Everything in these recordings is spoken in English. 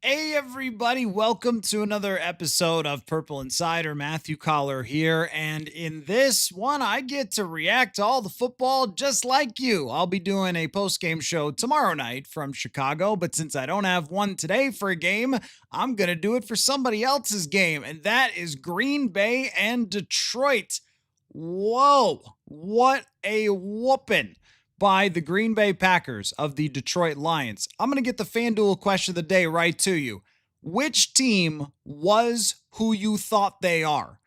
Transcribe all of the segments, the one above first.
Hey, everybody, welcome to another episode of Purple Insider. Matthew Coller here. And in this one, I get to react to all the football just like you. I'll be doing a post game show tomorrow night from Chicago, but since I don't have one today for a game, I'm going to do it for somebody else's game, and that is Green Bay and Detroit. Whoa, what a whooping by the Green Bay Packers of the Detroit Lions. I'm going to get the FanDuel question of the day right to you. Which team was who you thought they are?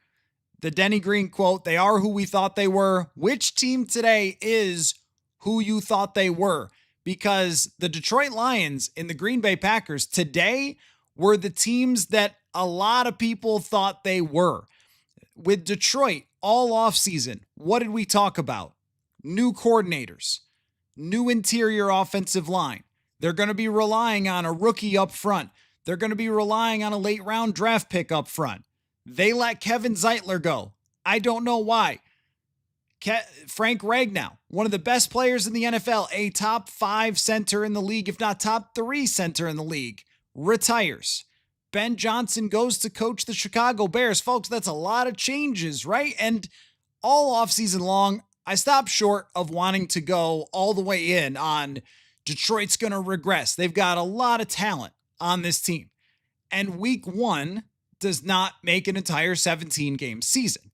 The Denny Green quote, they are who we thought they were. Which team today is who you thought they were? Because the Detroit Lions and the Green Bay Packers today were the teams that a lot of people thought they were. With Detroit all offseason, what did we talk about? New coordinators, new interior offensive line. They're going to be relying on a rookie up front. They're going to be relying on a late round draft pick up front. They let Kevin Zeitler go. I don't know why. Frank Ragnow, one of the best players in the NFL, a top 5 center in the league, if not top 3 center in the league, retires. Ben Johnson goes to coach the Chicago Bears. Folks, that's a lot of changes, right? And all offseason long, I stopped short of wanting to go all the way in on Detroit's going to regress. They've got a lot of talent on this team. And week 1 does not make an entire 17-game season.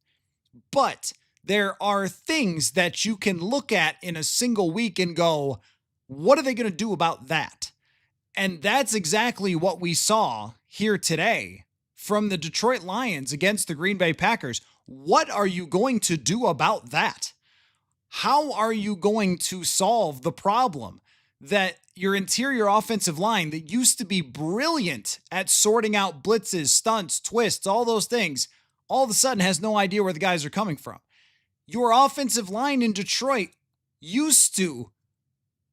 But there are things that you can look at in a single week and go, what are they going to do about that? And that's exactly what we saw here today from the Detroit Lions against the Green Bay Packers. What are you going to do about that? How are you going to solve the problem that your interior offensive line that used to be brilliant at sorting out blitzes, stunts, twists, all those things, all of a sudden has no idea where the guys are coming from? Your offensive line in Detroit used to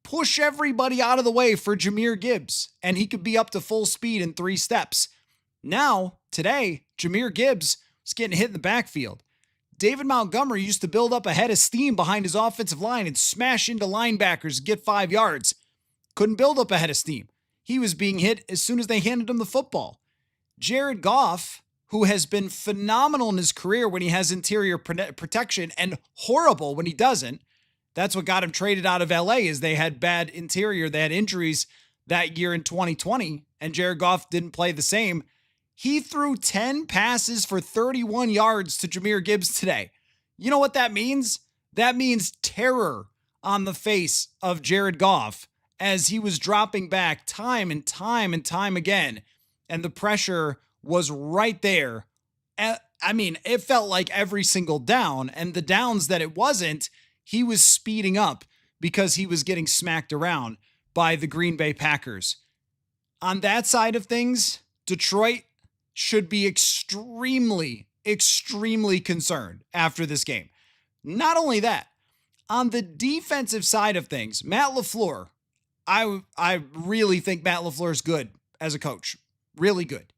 push everybody out of the way for Jahmyr Gibbs, and he could be up to full speed in 3 steps. Now, today, Jahmyr Gibbs is getting hit in the backfield. David Montgomery used to build up a head of steam behind his offensive line and smash into linebackers and get 5 yards. Couldn't build up a head of steam. He was being hit as soon as they handed him the football. Jared Goff, who has been phenomenal in his career when he has interior protection and horrible when he doesn't. That's what got him traded out of LA, is they had bad interior. They had injuries that year in 2020, and Jared Goff didn't play the same. He threw 10 passes for 31 yards to Jahmyr Gibbs today. You know what that means? That means terror on the face of Jared Goff as he was dropping back time and time and time again. And the pressure was right there. I mean, it felt like every single down, and the downs that it wasn't, he was speeding up because he was getting smacked around by the Green Bay Packers. On that side of things, Detroit should be extremely, extremely concerned after this game. Not only that, on the defensive side of things, Matt LaFleur, I really think Matt LaFleur is good as a coach. Really good.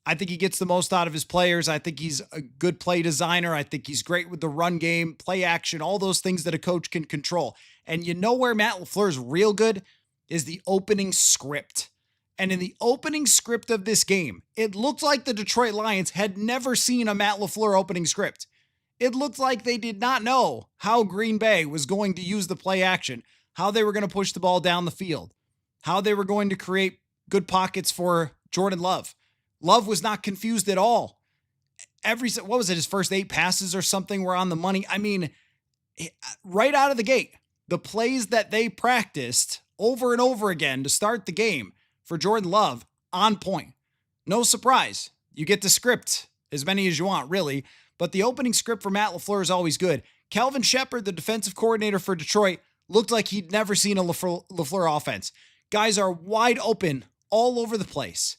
I think he gets the most out of his players. I think he's a good play designer. I think he's great with the run game, play action, all those things that a coach can control. And you know where Matt LaFleur is real good is the opening script. And in the opening script of this game, it looked like the Detroit Lions had never seen a Matt LaFleur opening script. It looked like they did not know how Green Bay was going to use the play action, how they were going to push the ball down the field, how they were going to create good pockets for Jordan Love. Love was not confused at all. What was it, his first 8 passes or something were on the money? I mean, right out of the gate, the plays that they practiced over and over again to start the game for Jordan Love, on point. No surprise. You get the script, as many as you want, really. But the opening script for Matt LaFleur is always good. Kelvin Shepard, the defensive coordinator for Detroit, looked like he'd never seen a LaFleur offense. Guys are wide open all over the place.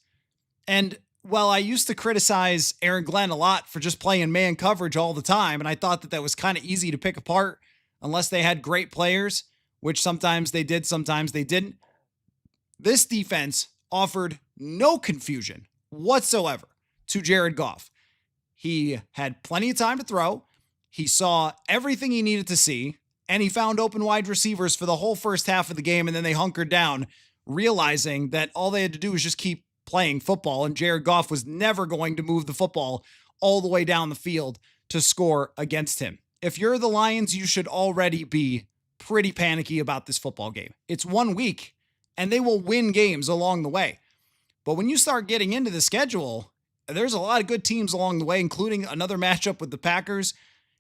And while I used to criticize Aaron Glenn a lot for just playing man coverage all the time, and I thought that was kind of easy to pick apart unless they had great players, which sometimes they did, sometimes they didn't. This defense offered no confusion whatsoever to Jared Goff. He had plenty of time to throw. He saw everything he needed to see, and he found open wide receivers for the whole first half of the game, and then they hunkered down, realizing that all they had to do was just keep playing football, and Jared Goff was never going to move the football all the way down the field to score against him. If you're the Lions, you should already be pretty panicky about this football game. It's 1 week, and they will win games along the way. But when you start getting into the schedule, there's a lot of good teams along the way, including another matchup with the Packers.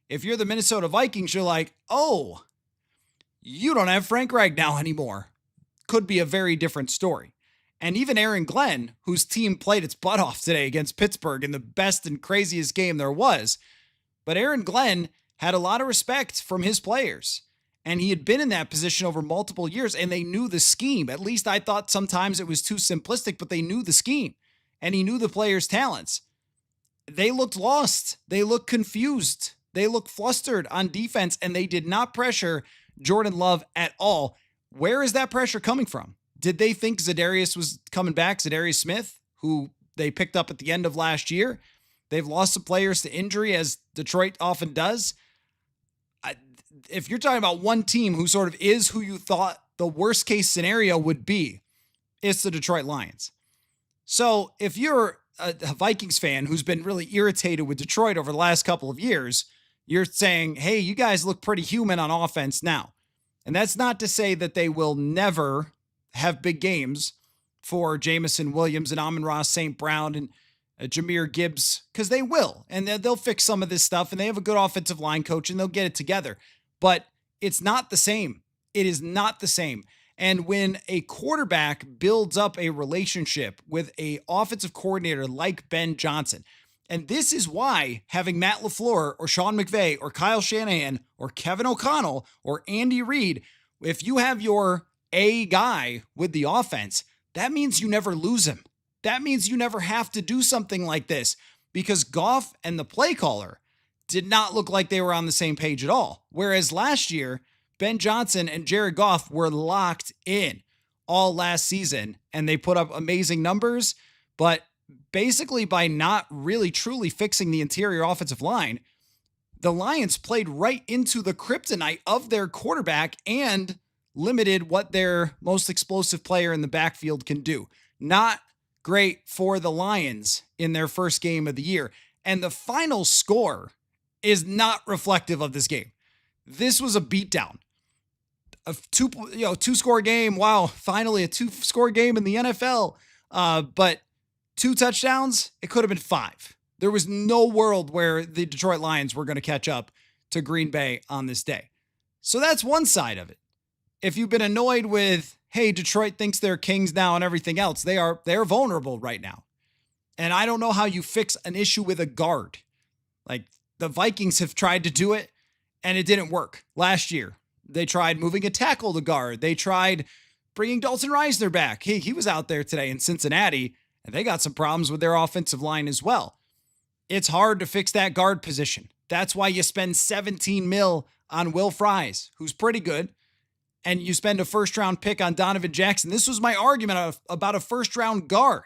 If you're the Minnesota Vikings, you're like, oh, you don't have Frank Reich now anymore. Could be a very different story. And even Aaron Glenn, whose team played its butt off today against Pittsburgh in the best and craziest game there was. But Aaron Glenn had a lot of respect from his players. And he had been in that position over multiple years, and they knew the scheme. At least I thought sometimes it was too simplistic, but they knew the scheme. And he knew the players' talents. They looked lost. They looked confused. They looked flustered on defense, and they did not pressure Jordan Love at all. Where is that pressure coming from? Did they think Zadarius was coming back? Zadarius Smith, who they picked up at the end of last year. They've lost some players to injury, as Detroit often does. If you're talking about one team who sort of is who you thought the worst case scenario would be, it's the Detroit Lions. So if you're a Vikings fan who's been really irritated with Detroit over the last couple of years, you're saying, hey, you guys look pretty human on offense now. And that's not to say that they will never have big games for Jamison Williams and Amon-Ra St. Brown and Jahmyr Gibbs, because they will. And they'll fix some of this stuff, and they have a good offensive line coach, and they'll get it together. But it's not the same. It is not the same. And when a quarterback builds up a relationship with an offensive coordinator like Ben Johnson, and this is why having Matt LaFleur or Sean McVay or Kyle Shanahan or Kevin O'Connell or Andy Reid, if you have your A guy with the offense, that means you never lose him. That means you never have to do something like this, because Goff and the play caller did not look like they were on the same page at all. Whereas last year, Ben Johnson and Jared Goff were locked in all last season, and they put up amazing numbers. But basically, by not really truly fixing the interior offensive line, the Lions played right into the kryptonite of their quarterback and limited what their most explosive player in the backfield can do. Not great for the Lions in their first game of the year. And the final score is not reflective of this game. This was a beatdown. A two-score game. Wow, finally a two-score game in the NFL. But 2 touchdowns, it could have been 5. There was no world where the Detroit Lions were going to catch up to Green Bay on this day. So that's one side of it. If you've been annoyed with, hey, Detroit thinks they're kings now and everything else, they're vulnerable right now. And I don't know how you fix an issue with a guard. Like, the Vikings have tried to do it, and it didn't work. Last year, they tried moving a tackle to guard. They tried bringing Dalton Reisner back. He was out there today in Cincinnati, and they got some problems with their offensive line as well. It's hard to fix that guard position. That's why you spend $17 million on Will Fries, who's pretty good, and you spend a first-round pick on Donovan Jackson. This was my argument about a first-round guard,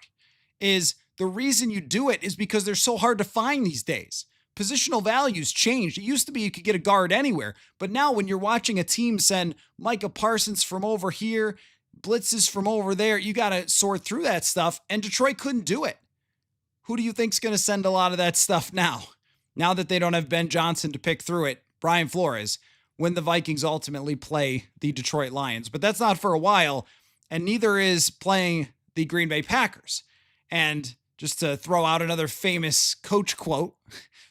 is the reason you do it is because they're so hard to find these days. Positional values changed. It used to be you could get a guard anywhere, but now when you're watching a team send Micah Parsons from over here, blitzes from over there, you got to sort through that stuff, and Detroit couldn't do it. Who do you think's going to send a lot of that stuff now? Now that they don't have Ben Johnson to pick through it, Brian Flores, when the Vikings ultimately play the Detroit Lions. But that's not for a while, and neither is playing the Green Bay Packers. And just to throw out another famous coach quote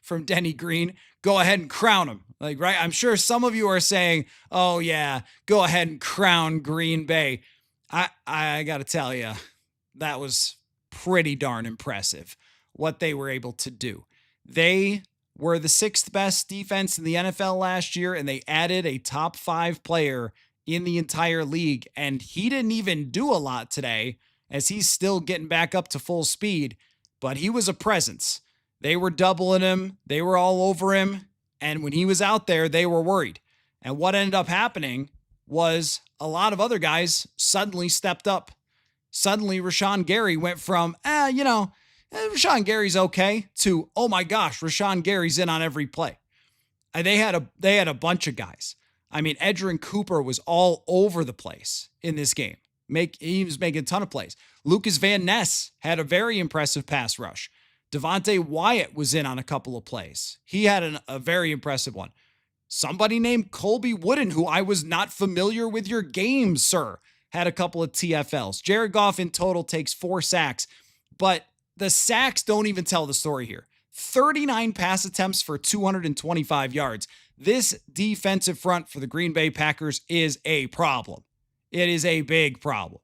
from Denny Green, go ahead and crown him. Like, right? I'm sure some of you are saying, oh yeah, go ahead and crown Green Bay. I got to tell you, that was pretty darn impressive what they were able to do. They were the 6th best defense in the NFL last year, and they added a top 5 player in the entire league. And he didn't even do a lot today, as he's still getting back up to full speed, but he was a presence. They were doubling him. They were all over him. And when he was out there, they were worried. And what ended up happening was a lot of other guys suddenly stepped up. Suddenly, Rashawn Gary went from, Rashawn Gary's okay, to, oh my gosh, Rashawn Gary's in on every play. And they had a bunch of guys. I mean, Edgerrin Cooper was all over the place in this game. He was making a ton of plays. Lucas Van Ness had a very impressive pass rush. Devontae Wyatt was in on a couple of plays. He had a very impressive one. Somebody named Colby Wooden, who I was not familiar with your game, sir, had a couple of TFLs. Jared Goff in total takes 4 sacks, but the sacks don't even tell the story here. 39 pass attempts for 225 yards. This defensive front for the Green Bay Packers is a problem. It is a big problem.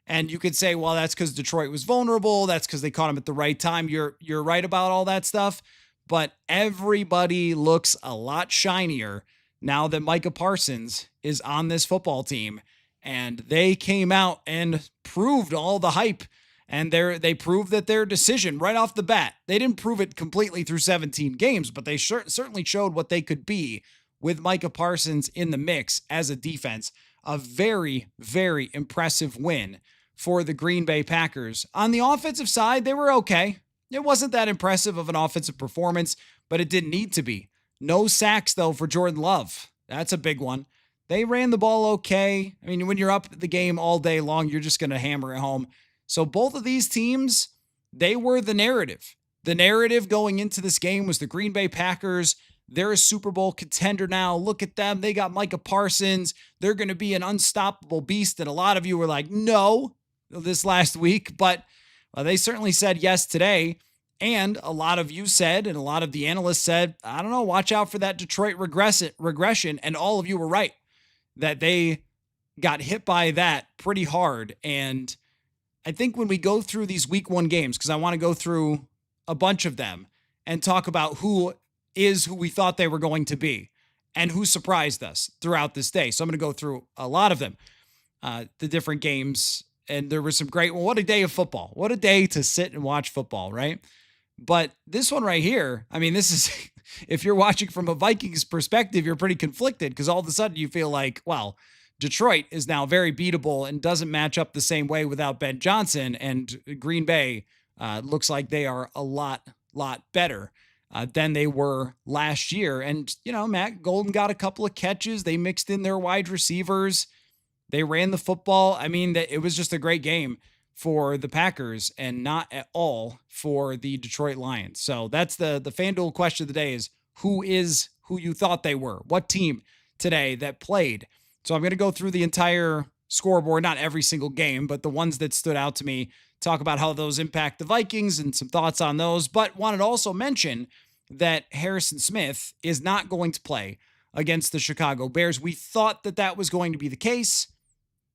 And you could say, well, that's because Detroit was vulnerable. That's because they caught him at the right time. You're right about all that stuff. But everybody looks a lot shinier now that Micah Parsons is on this football team. And they came out and proved all the hype. And they proved that their decision right off the bat, they didn't prove it completely through 17 games, but they certainly showed what they could be with Micah Parsons in the mix as a defense. A very, very impressive win for the Green Bay Packers. On the offensive side, they were okay. It wasn't that impressive of an offensive performance, but it didn't need to be. No sacks, though, for Jordan Love. That's a big one. They ran the ball okay. I mean, when you're up the game all day long, you're just going to hammer it home. So both of these teams, they were the narrative. The narrative going into this game was the Green Bay Packers. They're a Super Bowl contender now. Look at them. They got Micah Parsons. They're going to be an unstoppable beast. And a lot of you were like, no, this last week. But they certainly said yes today. And a lot of you said, and a lot of the analysts said, I don't know, watch out for that Detroit regression. And all of you were right that they got hit by that pretty hard. And I think when we go through these week 1 games, because I want to go through a bunch of them and talk about who we thought they were going to be and who surprised us throughout this day. So I'm going to go through a lot of them, the different games. And there was some great, well, what a day of football. What a day to sit and watch football, right? But this one right here, I mean, this is, if you're watching from a Vikings perspective, you're pretty conflicted because all of a sudden you feel like, well, Detroit is now very beatable and doesn't match up the same way without Ben Johnson. And Green Bay looks like they are a lot better than they were last year. And, you know, Matt Golden got a couple of catches. They mixed in their wide receivers. They ran the football. I mean, it was just a great game for the Packers and not at all for the Detroit Lions. So that's the FanDuel question of the day is who you thought they were? What team today that played? So I'm going to go through the entire scoreboard, not every single game, but the ones that stood out to me, talk about how those impact the Vikings and some thoughts on those, but wanted to also mention that Harrison Smith is not going to play against the Chicago Bears. We thought that was going to be the case.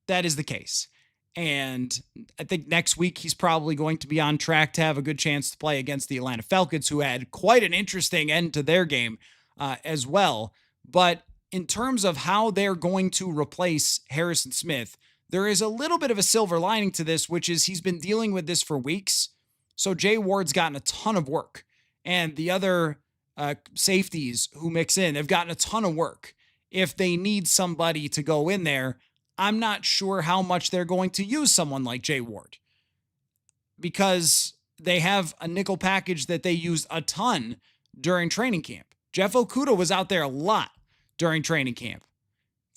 That is the case. And I think next week he's probably going to be on track to have a good chance to play against the Atlanta Falcons, who had quite an interesting end to their game as well. But in terms of how they're going to replace Harrison Smith, there is a little bit of a silver lining to this, which is he's been dealing with this for weeks. So Jay Ward's gotten a ton of work. And the other safeties who mix in, they've gotten a ton of work. If they need somebody to go in there, I'm not sure how much they're going to use someone like Jay Ward because they have a nickel package that they use a ton during training camp. Jeff Okudah was out there a lot during training camp.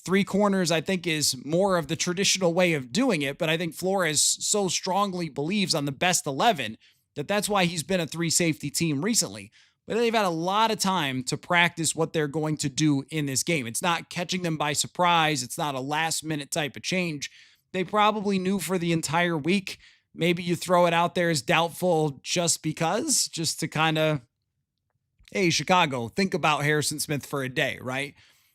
3 corners, I think, is more of the traditional way of doing it, but I think Flores so strongly believes on the best 11 that's why he's been a 3 safety team recently. But they've had a lot of time to practice what they're going to do in this game. It's not catching them by surprise. It's not a last-minute type of change. They probably knew for the entire week. Maybe you throw it out there as doubtful just because, just to kind of, hey, Chicago, think about Harrison Smith for a day, right?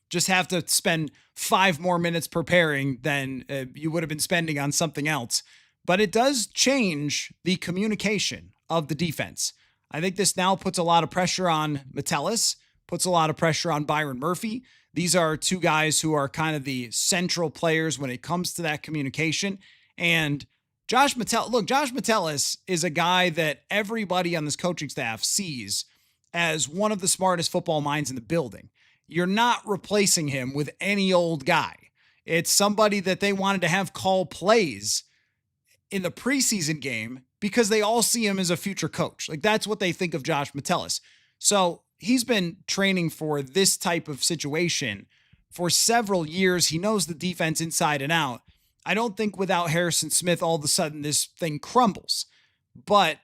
Just have to spend 5 more minutes preparing than you would have been spending on something else. But it does change the communication of the defense. I think this now puts a lot of pressure on Metellus, puts a lot of pressure on Byron Murphy. These are 2 guys who are kind of the central players when it comes to that communication. And Josh Metellus is a guy that everybody on this coaching staff sees as one of the smartest football minds in the building. You're not replacing him with any old guy. It's somebody that they wanted to have call plays in the preseason game because they all see him as a future coach. Like, that's what they think of Josh Metellus. So he's been training for this type of situation for several years. He knows the defense inside and out. I don't think without Harrison Smith, all of a sudden this thing crumbles. But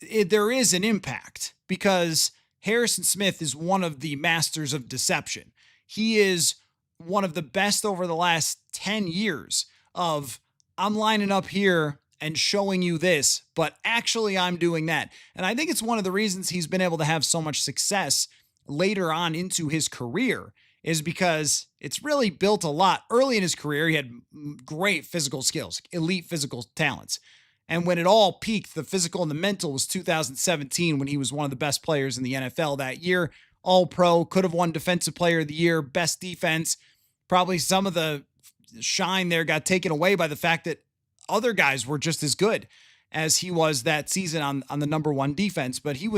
there is an impact because Harrison Smith is one of the masters of deception. He is one of the best over the last 10 years of I'm lining up here and showing you this, but actually I'm doing that. And I think it's one of the reasons he's been able to have so much success later on into his career is because it's really built a lot. Early in his career, he had great physical skills, elite physical talents. And when it all peaked, the physical and the mental was 2017 when he was one of the best players in the NFL that year. All pro, could have won Defensive Player of the Year, best defense. Probably some of the shine there got taken away by the fact that other guys were just as good as he was that season on the number one defense. But he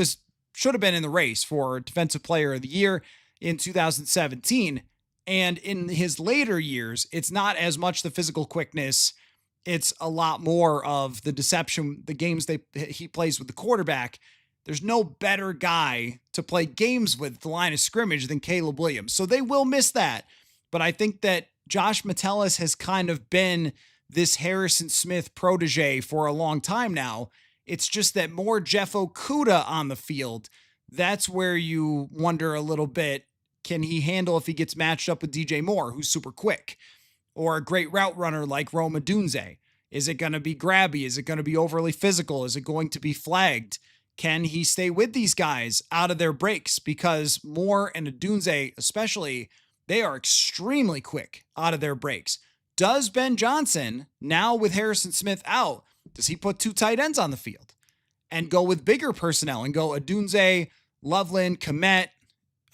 should have been in the race for Defensive Player of the Year in 2017. And in his later years, it's not as much the physical quickness. It's a lot more of the deception, the games he plays with the quarterback. There's no better guy to play games with the line of scrimmage than Caleb Williams. So they will miss that. But I think that Josh Metellus has kind of been this Harrison Smith protege for a long time now. It's just that more Jeff Okudah on the field. That's where you wonder a little bit, can he handle if he gets matched up with DJ Moore, who's super quick? Or a great route runner like Rome Odunze? Is it going to be grabby? Is it going to be overly physical? Is it going to be flagged? Can he stay with these guys out of their breaks? Because Moore and Odunze, especially, they are extremely quick out of their breaks. Does Ben Johnson, now with Harrison Smith out, does he put two tight ends on the field and go with bigger personnel and go Odunze, Loveland, Kmet?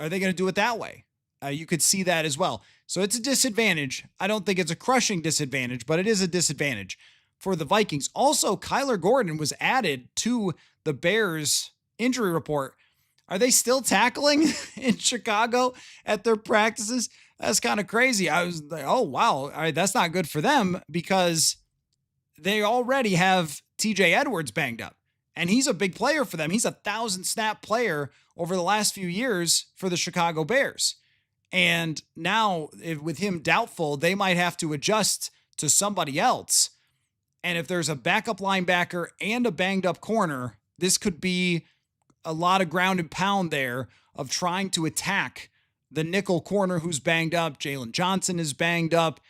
Are they going to do it that way? You could see that as well. So it's a disadvantage. I don't think it's a crushing disadvantage, but it is a disadvantage for the Vikings. Also, Kyler Gordon was added to the Bears injury report. Are they still tackling in Chicago at their practices? That's kind of crazy. I was like, oh, wow. All right, that's not good for them because they already have TJ Edwards banged up. And he's a big player for them. He's a 1,000-snap player over the last few years for the Chicago Bears. And now, with him doubtful, they might have to adjust to somebody else. And if there's a backup linebacker and a banged-up corner, this could be a lot of ground and pound there of trying to attack the nickel corner who's banged up. Jalen Johnson is banged up.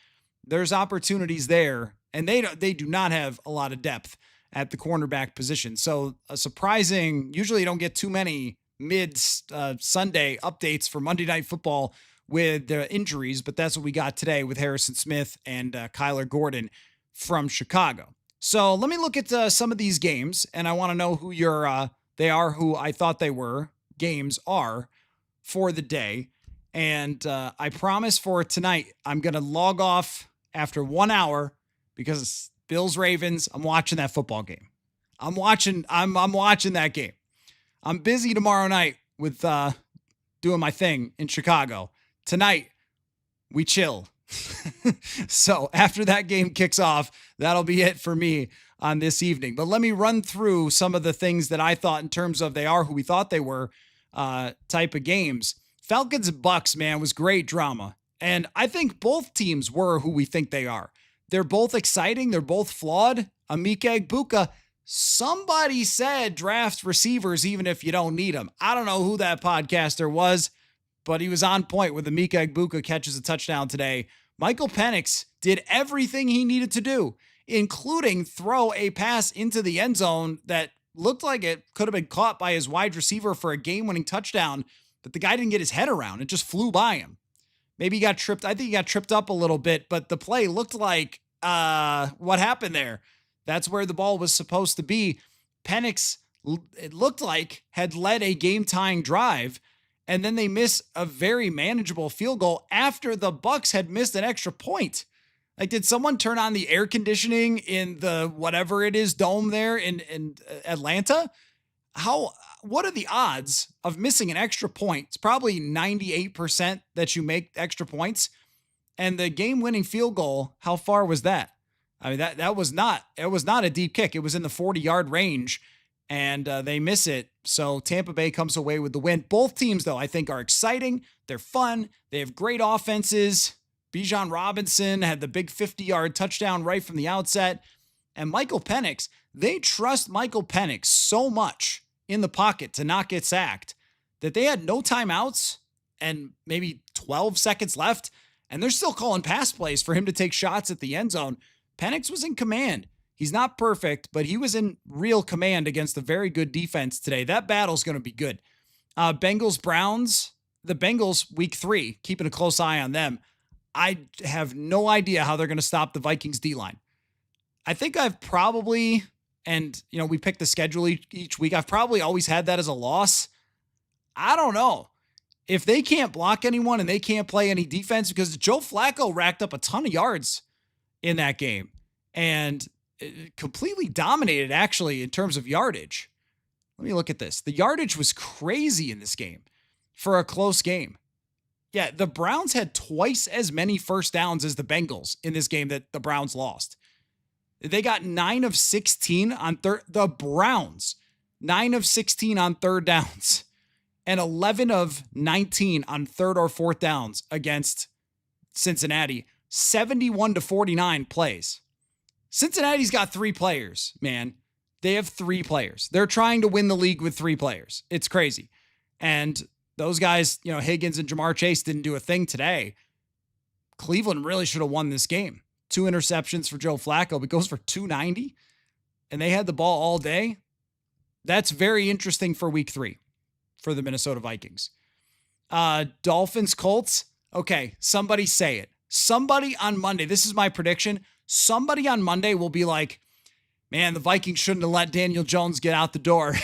There's opportunities there. And they do not have a lot of depth at the cornerback position. So a surprising, usually you don't get too many mid-Sunday updates for Monday Night Football with the injuries, but that's what we got today with Harrison Smith and Kyler Gordon from Chicago. So let me look at some of these games, and I want to know who who I thought they were, games are for the day. And I promise for tonight, I'm going to log off after 1 hour because it's Bills-Ravens. I'm watching that football game. I'm watching that game. I'm busy tomorrow night with doing my thing in Chicago. Tonight, we chill. So after that game kicks off, that'll be it for me on this evening. But let me run through some of the things that I thought in terms of they are who we thought they were type of games. Falcons and Bucks, man, was great drama. And I think both teams were who we think they are. They're both exciting. They're both flawed. Emeka Egbuka, somebody said draft receivers even if you don't need them. I don't know who that podcaster was, but he was on point with Emeka Egbuka catches a touchdown today. Michael Penix did everything he needed to do, including throw a pass into the end zone that looked like it could have been caught by his wide receiver for a game-winning touchdown, but the guy didn't get his head around. It just flew by him. Maybe he got tripped. I think he got tripped up a little bit, but the play looked like what happened there. That's where the ball was supposed to be. Penix, it looked like, had led a game-tying drive, and then they miss a very manageable field goal after the Bucks had missed an extra point. Like, did someone turn on the air conditioning in the whatever it is dome there in Atlanta? What are the odds of missing an extra point? It's probably 98% that you make extra points. And the game-winning field goal, how far was that? I mean, it was not a deep kick. It was in the 40-yard range, and they miss it. So Tampa Bay comes away with the win. Both teams, though, I think are exciting. They're fun. They have great offenses. Bijan Robinson had the big 50-yard touchdown right from the outset. And Michael Penix, they trust Michael Penix so much in the pocket to not get sacked that they had no timeouts and maybe 12 seconds left, and they're still calling pass plays for him to take shots at the end zone. Penix was in command. He's not perfect, but he was in real command against a very good defense today. That battle's going to be good. Bengals-Browns, the Bengals week 3, keeping a close eye on them. I have no idea how they're going to stop the Vikings D-line. I think I've probably, and we pick the schedule each week, I've probably always had that as a loss. I don't know. If they can't block anyone and they can't play any defense, because Joe Flacco racked up a ton of yards in that game and completely dominated actually in terms of yardage. Let me look at this. The yardage was crazy in this game for a close game. Yeah, the Browns had twice as many first downs as the Bengals in this game that the Browns lost. They got 9 of 16 on the Browns, 9 of 16 on third downs and 11 of 19 on third or fourth downs against Cincinnati. 71-49 plays. Cincinnati's got 3 players, man. They have 3 players. They're trying to win the league with 3 players. It's crazy. And those guys, Higgins and Jamar Chase didn't do a thing today. Cleveland really should have won this game. 2 interceptions for Joe Flacco, but goes for 290, and they had the ball all day. That's very interesting for week 3 for the Minnesota Vikings. Dolphins, Colts. Okay, somebody say it. Somebody on Monday, this is my prediction, somebody on Monday will be like, man, the Vikings shouldn't have let Daniel Jones get out the door.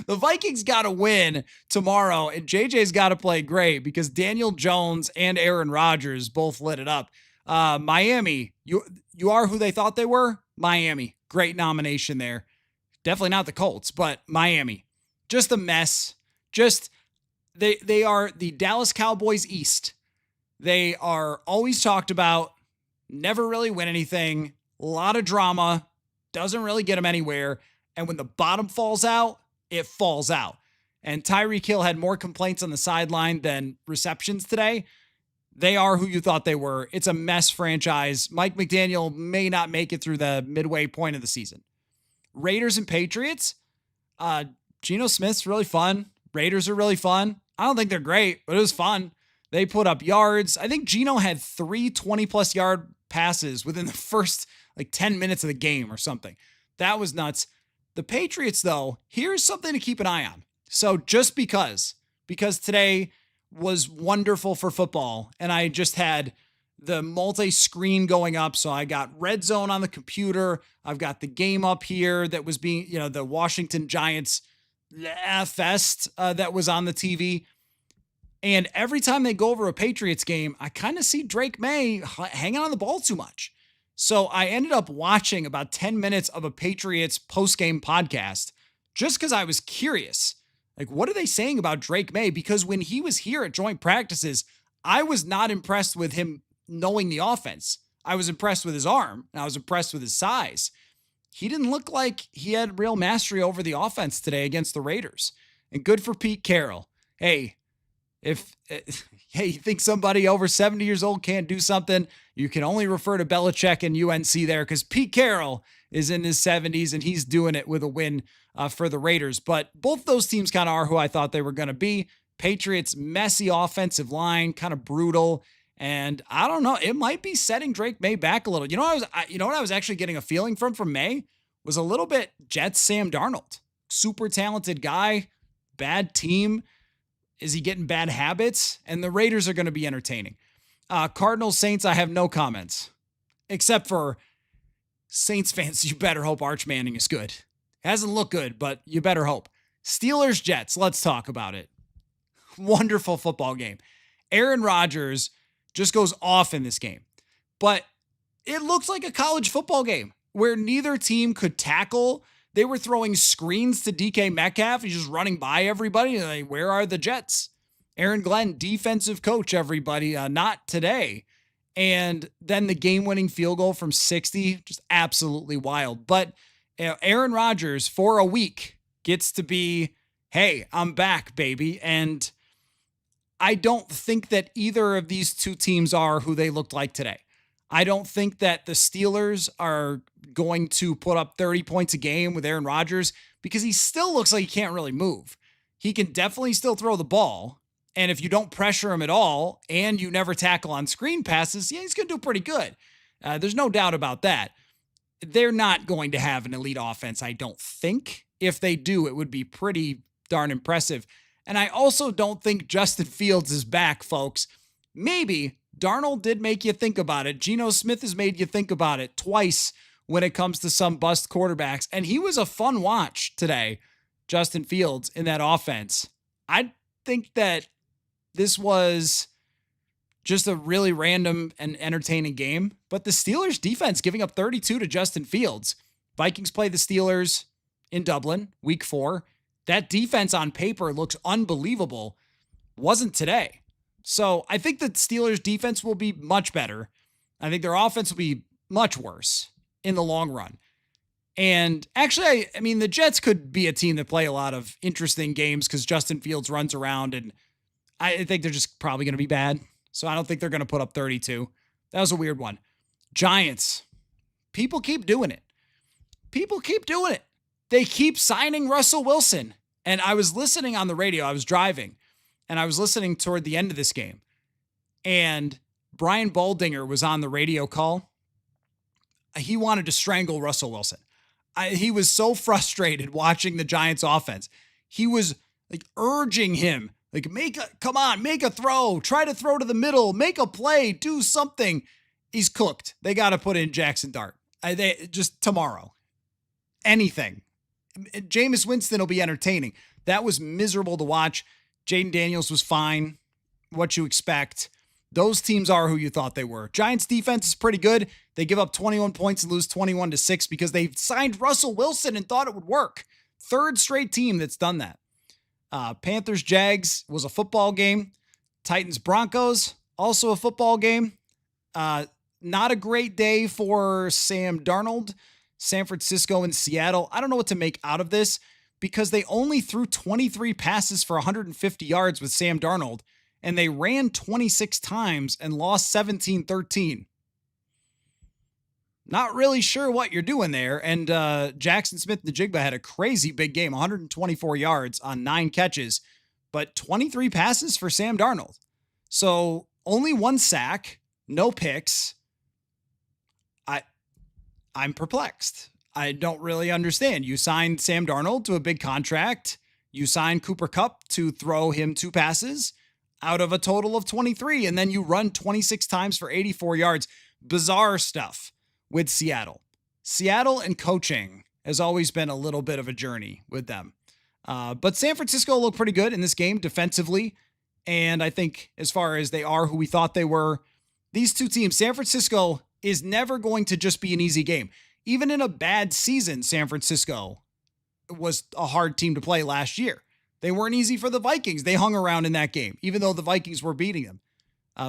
The Vikings got to win tomorrow, and JJ's got to play great because Daniel Jones and Aaron Rodgers both lit it up. Miami, you are who they thought they were? Miami. Great nomination there. Definitely not the Colts, but Miami. Just a mess. Just, they are the Dallas Cowboys East. They are always talked about, never really win anything, a lot of drama, doesn't really get them anywhere. And when the bottom falls out, it falls out. And Tyreek Hill had more complaints on the sideline than receptions today. They are who you thought they were. It's a mess franchise. Mike McDaniel may not make it through the midway point of the season. Raiders and Patriots. Geno Smith's really fun. Raiders are really fun. I don't think they're great, but it was fun. They put up yards. I think Geno had 3 20-plus yard passes within the first 10 minutes of the game or something. That was nuts. The Patriots, though, here's something to keep an eye on. So just because today was wonderful for football, and I just had the multi-screen going up, so I got Red Zone on the computer. I've got the game up here that was being, the Washington Giants fest that was on the TV. And every time they go over a Patriots game, I kind of see Drake May hanging on the ball too much. So I ended up watching about 10 minutes of a Patriots post-game podcast just because I was curious. What are they saying about Drake May? Because when he was here at joint practices, I was not impressed with him knowing the offense. I was impressed with his arm, and I was impressed with his size. He didn't look like he had real mastery over the offense today against the Raiders. And good for Pete Carroll. Hey, if you think somebody over 70 years old can't do something, you can only refer to Belichick and UNC there, because Pete Carroll is in his 70s and he's doing it with a win for the Raiders. But both those teams kind of are who I thought they were going to be. Patriots, messy offensive line, kind of brutal. And I don't know, it might be setting Drake May back a little. You know what I was actually getting a feeling from May was a little bit Jets Sam Darnold. Super talented guy, bad team. Is he getting bad habits? And the Raiders are going to be entertaining. Cardinals, Saints, I have no comments. Except for Saints fans, you better hope Arch Manning is good. Hasn't looked good, but you better hope. Steelers, Jets, let's talk about it. Wonderful football game. Aaron Rodgers just goes off in this game. But it looks like a college football game where neither team could tackle. They were throwing screens to DK Metcalf. He's just running by everybody. Where are the Jets? Aaron Glenn, defensive coach, everybody. Not today. And then the game-winning field goal from 60, just absolutely wild. But Aaron Rodgers, for a week, gets to be, hey, I'm back, baby. And I don't think that either of these two teams are who they looked like today. I don't think that the Steelers are going to put up 30 points a game with Aaron Rodgers because he still looks like he can't really move. He can definitely still throw the ball. And if you don't pressure him at all and you never tackle on screen passes, yeah, he's going to do pretty good. There's no doubt about that. They're not going to have an elite offense, I don't think. If they do, it would be pretty darn impressive. And I also don't think Justin Fields is back, folks. Maybe Darnold did make you think about it. Geno Smith has made you think about it twice when it comes to some bust quarterbacks. And he was a fun watch today, Justin Fields, in that offense. I think that this was just a really random and entertaining game. But the Steelers defense giving up 32 to Justin Fields. Vikings play the Steelers in Dublin, week 4. That defense on paper looks unbelievable. Wasn't today. So I think the Steelers defense will be much better. I think their offense will be much worse in the long run. And actually, I mean, the Jets could be a team that play a lot of interesting games because Justin Fields runs around, and I think they're just probably going to be bad. So I don't think they're going to put up 32. That was a weird one. Giants. People keep doing it. People keep doing it. They keep signing Russell Wilson. And I was listening on the radio. I was driving, and I was listening toward the end of this game. And Brian Baldinger was on the radio call. He wanted to strangle Russell Wilson. He was so frustrated watching the Giants offense. He was like urging him, like, come on, make a throw, try to throw to the middle, make a play, do something. He's cooked. They got to put in Jackson Dart. They just tomorrow. Anything. Jameis Winston will be entertaining. That was miserable to watch. Jaden Daniels was fine. What you expect. Those teams are who you thought they were. Giants defense is pretty good. They give up 21 points and lose 21-6 because they signed Russell Wilson and thought it would work. Third straight team that's done that. Panthers Jags was a football game. Titans Broncos, also a football game. Not a great day for Sam Darnold. San Francisco and Seattle. I don't know what to make out of this because they only threw 23 passes for 150 yards with Sam Darnold, and they ran 26 times and lost 17-13. Not really sure what you're doing there. And Jackson Smith-Njigba had a crazy big game, 124 yards on 9 catches, but 23 passes for Sam Darnold. So only 1 sack, no picks. I'm perplexed. I don't really understand. You signed Sam Darnold to a big contract. You signed Cooper Kupp to throw him 2 passes out of a total of 23, and then you run 26 times for 84 yards. Bizarre stuff with Seattle. Seattle and coaching has always been a little bit of a journey with them. But San Francisco looked pretty good in this game defensively. And I think as far as they are who we thought they were, these two teams, San Francisco is never going to just be an easy game. Even in a bad season, San Francisco was a hard team to play last year. They weren't easy for the Vikings. They hung around in that game, even though the Vikings were beating them.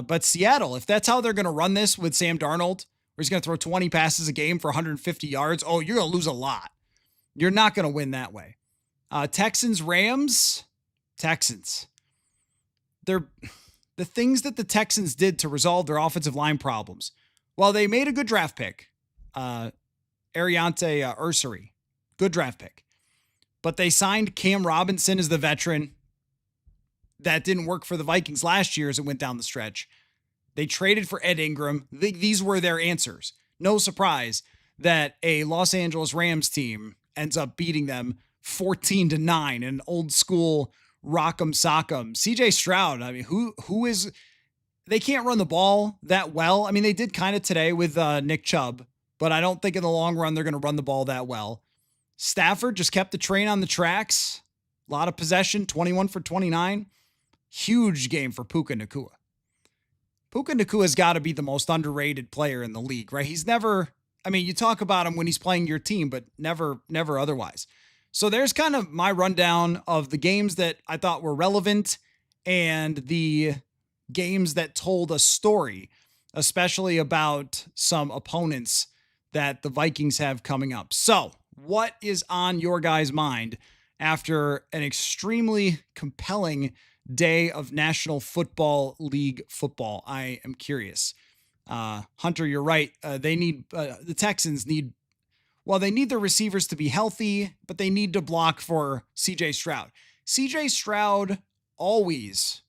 But Seattle, if that's how they're going to run this with Sam Darnold, where he's going to throw 20 passes a game for 150 yards, oh, you're going to lose a lot. You're not going to win that way. Texans, Rams, Texans. The things that the Texans did to resolve their offensive line problems. Well, they made a good draft pick. Ariante Ursary. Good draft pick. But they signed Cam Robinson as the veteran. That didn't work for the Vikings last year as it went down the stretch. They traded for Ed Ingram. These were their answers. No surprise that a Los Angeles Rams team ends up beating them 14-9 in an old school rock'em sock'em. CJ Stroud, I mean, who is... They can't run the ball that well. I mean, they did kind of today with Nick Chubb, but I don't think in the long run they're going to run the ball that well. Stafford just kept the train on the tracks. A lot of possession, 21 for 29. Huge game for Puka Nacua. Puka Nacua's got to be the most underrated player in the league, right? He's never, I mean, you talk about him when he's playing your team, but never otherwise. So there's kind of my rundown of the games that I thought were relevant and the games that told a story, especially about some opponents that the Vikings have coming up. So what is on your guys' mind after an extremely compelling day of National Football League football. I am curious. Hunter, you're right. The Texans need, well, they need their receivers to be healthy, but they need to block for CJ Stroud. CJ Stroud always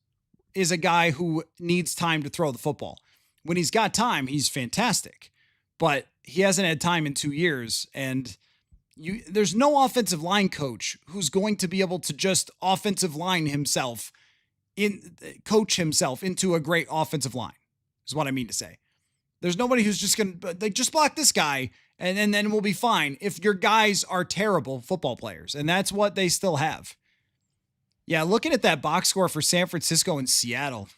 is a guy who needs time to throw the football. When he's got time, he's fantastic, but he hasn't had time in 2 years. And there's no offensive line coach who's going to be able to just offensive line himself coach himself into a great offensive line is what I mean to say. There's nobody who's just going to just block this guy and then we'll be fine if your guys are terrible football players. And that's what they still have. Yeah, looking at that box score for San Francisco and Seattle,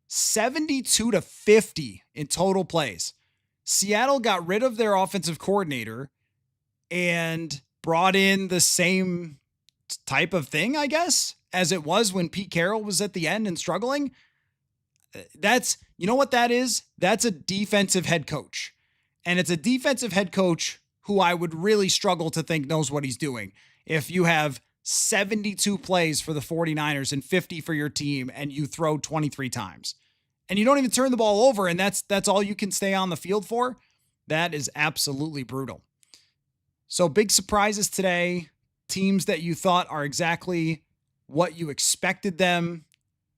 72-50 in total plays. Seattle got rid of their offensive coordinator and brought in the same type of thing, I guess, as it was when Pete Carroll was at the end and struggling. You know what that is? That's a defensive head coach. And it's a defensive head coach who I would really struggle to think knows what he's doing. If you have 72 plays for the 49ers and 50 for your team and you throw 23 times and you don't even turn the ball over and that's all you can stay on the field for, that is absolutely brutal. So big surprises today, teams that you thought are exactly what you expected them,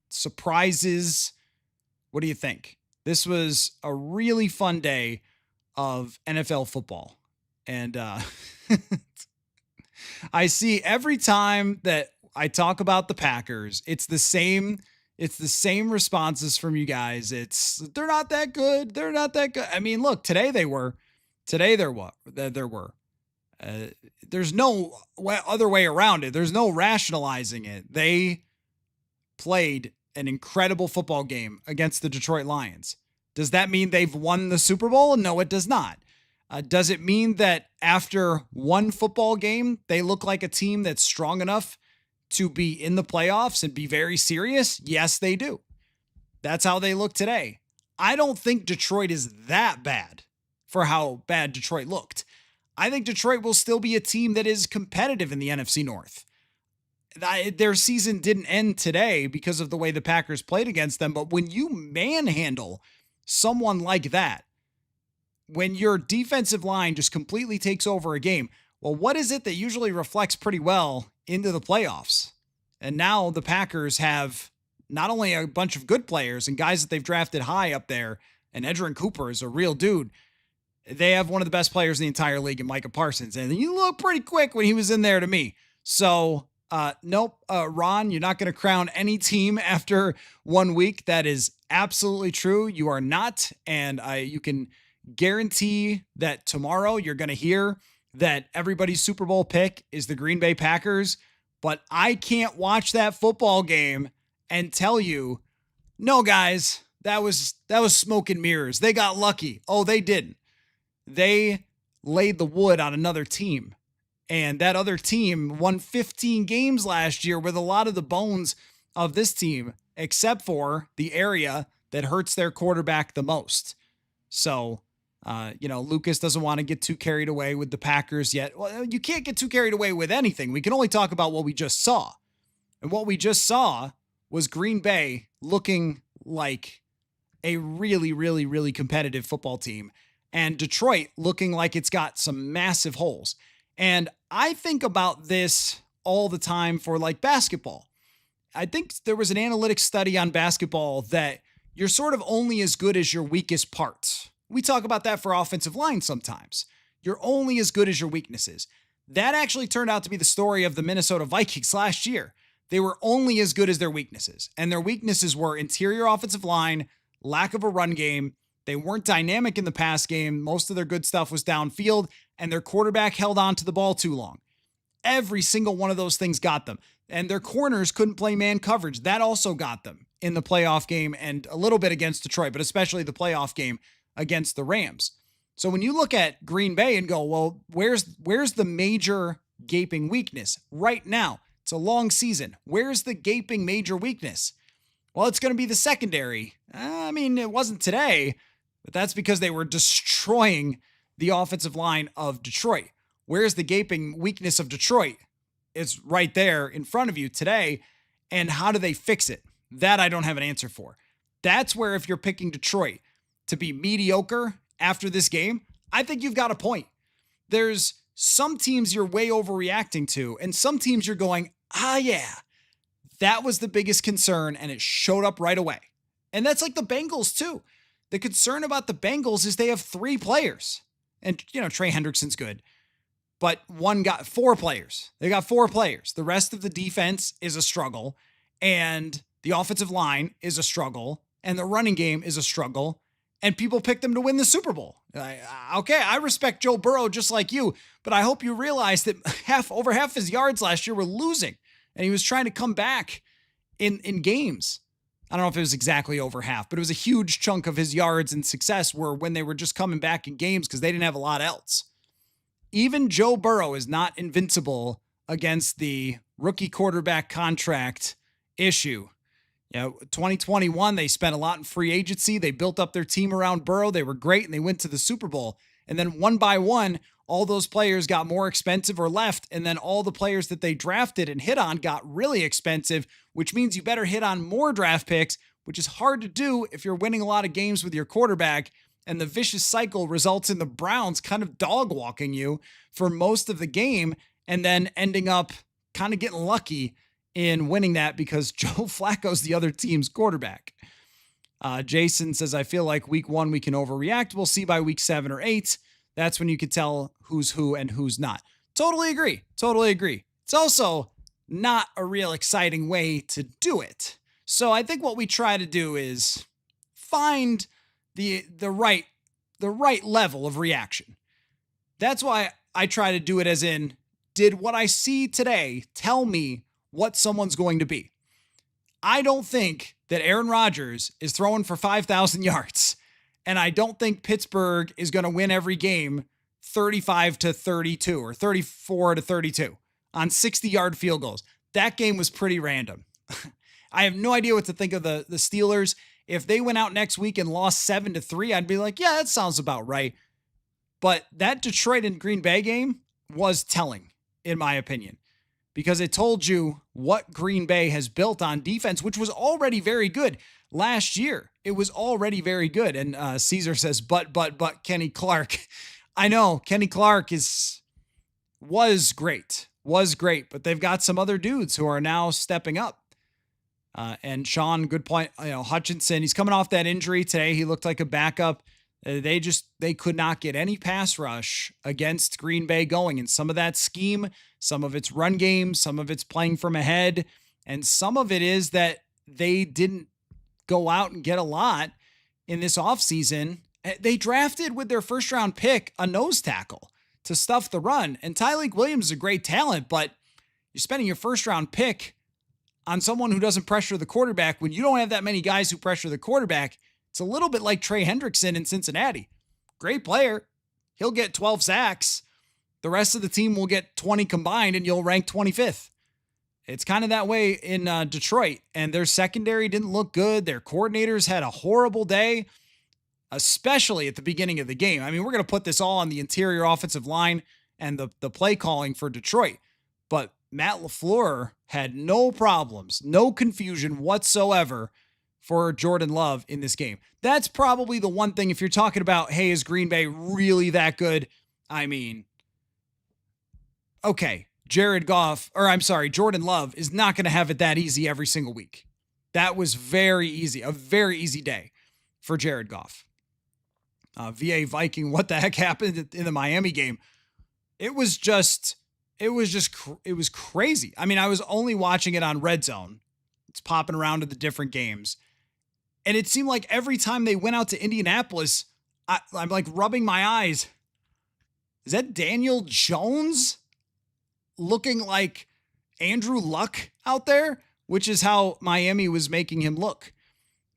surprises. What do you think? This was a really fun day of NFL football. And I see every time that I talk about the Packers, it's the same responses from you guys. They're not that good. They're not that good. I mean, look, today they were. Today there were. There's no other way around it. There's no rationalizing it. They played an incredible football game against the Detroit Lions. Does that mean they've won the Super Bowl? No, it does not. Does it mean that after one football game, they look like a team that's strong enough to be in the playoffs and be very serious? Yes, they do. That's how they look today. I don't think Detroit is that bad for how bad Detroit looked. I think Detroit will still be a team that is competitive in the NFC North. Their season didn't end today because of the way the Packers played against them, but when you manhandle someone like that, when your defensive line just completely takes over a game, well, what is it that usually reflects pretty well into the playoffs? And now the Packers have not only a bunch of good players and guys that they've drafted high up there, and Edgerrin Cooper is a real dude. They have one of the best players in the entire league in Micah Parsons, and he looked pretty quick when he was in there to me. So, nope, Ron, you're not going to crown any team after 1 week. That is absolutely true. You are not, and you can guarantee that tomorrow you're going to hear that everybody's Super Bowl pick is the Green Bay Packers, but I can't watch that football game and tell you, no, guys, that was smoke and mirrors. They got lucky. Oh, they didn't. They laid the wood on another team. And that other team won 15 games last year with a lot of the bones of this team, except for the area that hurts their quarterback the most. So, Lucas doesn't want to get too carried away with the Packers yet. Well, you can't get too carried away with anything. We can only talk about what we just saw. And what we just saw was Green Bay looking like a really, really, really competitive football team, and Detroit looking like it's got some massive holes. And I think about this all the time for like basketball. I think there was an analytics study on basketball that you're sort of only as good as your weakest parts. We talk about that for offensive line sometimes. You're only as good as your weaknesses. That actually turned out to be the story of the Minnesota Vikings last year. They were only as good as their weaknesses, and their weaknesses were interior offensive line, lack of a run game. They weren't dynamic in the pass game. Most of their good stuff was downfield, and their quarterback held on to the ball too long. Every single one of those things got them. And their corners couldn't play man coverage. That also got them in the playoff game and a little bit against Detroit, but especially the playoff game against the Rams. So when you look at Green Bay and go, well, where's the major gaping weakness right now? It's a long season. Where's the gaping major weakness? Well, it's going to be the secondary. I mean, it wasn't today, but that's because they were destroying the offensive line of Detroit. Where's the gaping weakness of Detroit? It's right there in front of you today. And how do they fix it? That I don't have an answer for. That's where if you're picking Detroit to be mediocre after this game, I think you've got a point. There's some teams you're way overreacting to, and some teams you're going, yeah, that was the biggest concern, and it showed up right away. And that's like the Bengals, too. The concern about the Bengals is they have 3 players. And, Trey Hendrickson's good. But one got 4 players. They got 4 players. The rest of the defense is a struggle. And the offensive line is a struggle. And the running game is a struggle. And people pick them to win the Super Bowl. Okay, I respect Joe Burrow just like you. But I hope you realize that over half his yards last year were losing. And he was trying to come back in games. I don't know if it was exactly over half, but it was a huge chunk of his yards and success were when they were just coming back in games because they didn't have a lot else. Even Joe Burrow is not invincible against the rookie quarterback contract issue. 2021, they spent a lot in free agency. They built up their team around Burrow. They were great, and they went to the Super Bowl. And then one by one, all those players got more expensive or left, and then all the players that they drafted and hit on got really expensive, which means you better hit on more draft picks, which is hard to do if you're winning a lot of games with your quarterback. And the vicious cycle results in the Browns kind of dog walking you for most of the game and then ending up kind of getting lucky in winning that because Joe Flacco's the other team's quarterback. Jason says, I feel like week 1 we can overreact. We'll see by week 7 or 8. That's when you could tell who's who and who's not. Totally agree. It's also not a real exciting way to do it. So I think what we try to do is find the right level of reaction. That's why I try to do it as in, did what I see today tell me what someone's going to be? I don't think that Aaron Rodgers is throwing for 5,000 yards. And I don't think Pittsburgh is going to win every game 35-32 or 34-32 on 60-yard field goals. That game was pretty random. I have no idea what to think of the Steelers. If they went out next week and lost 7-3, I'd be like, yeah, that sounds about right. But that Detroit and Green Bay game was telling, in my opinion, because it told you what Green Bay has built on defense, which was already very good last year. It was already very good. And Caesar says, but Kenny Clark. I know Kenny Clark was great, but they've got some other dudes who are now stepping up. And Sean, good point. Hutchinson, he's coming off that injury today. He looked like a backup. They could not get any pass rush against Green Bay going. And some of that scheme, some of it's run game, some of it's playing from ahead, and some of it is that they didn't go out and get a lot in this offseason. They drafted with their first round pick a nose tackle to stuff the run. And Tyreek Williams is a great talent, but you're spending your first round pick on someone who doesn't pressure the quarterback when you don't have that many guys who pressure the quarterback. It's a little bit like Trey Hendrickson in Cincinnati. Great player. He'll get 12 sacks. The rest of the team will get 20 combined and you'll rank 25th. It's kind of that way in Detroit, and their secondary didn't look good. Their coordinators had a horrible day, especially at the beginning of the game. I mean, we're going to put this all on the interior offensive line and the play calling for Detroit, but Matt LaFleur had no problems, no confusion whatsoever for Jordan Love in this game. That's probably the one thing if you're talking about, hey, is Green Bay really that good? I mean, okay, Jordan Love is not going to have it that easy every single week. That was very easy, a very easy day for Jared Goff. VA Viking, what the heck happened in the Miami game? It was crazy. I mean, I was only watching it on Red Zone. It's popping around to the different games. And it seemed like every time they went out to Indianapolis, I'm like rubbing my eyes. Is that Daniel Jones looking like Andrew Luck out there? Which is how Miami was making him look.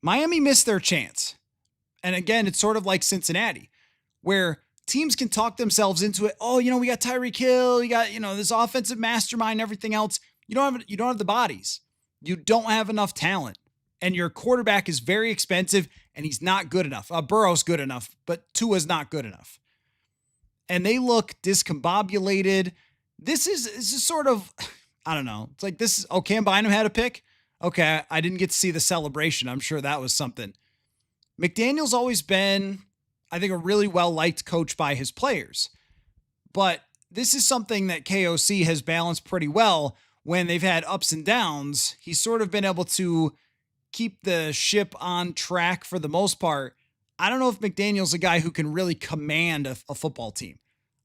Miami missed their chance. And again, it's sort of like Cincinnati, where teams can talk themselves into it. Oh, we got Tyreek Hill, you got, this offensive mastermind and everything else. You don't have the bodies. You don't have enough talent. And your quarterback is very expensive and he's not good enough. Burrow's good enough, but Tua's not good enough. And they look discombobulated. This is sort of, I don't know. It's like Cam Bynum had a pick. Okay, I didn't get to see the celebration. I'm sure that was something. McDaniel's always been, I think, a really well liked coach by his players. But this is something that KOC has balanced pretty well when they've had ups and downs. He's sort of been able to keep the ship on track for the most part. I don't know if McDaniel's a guy who can really command a football team.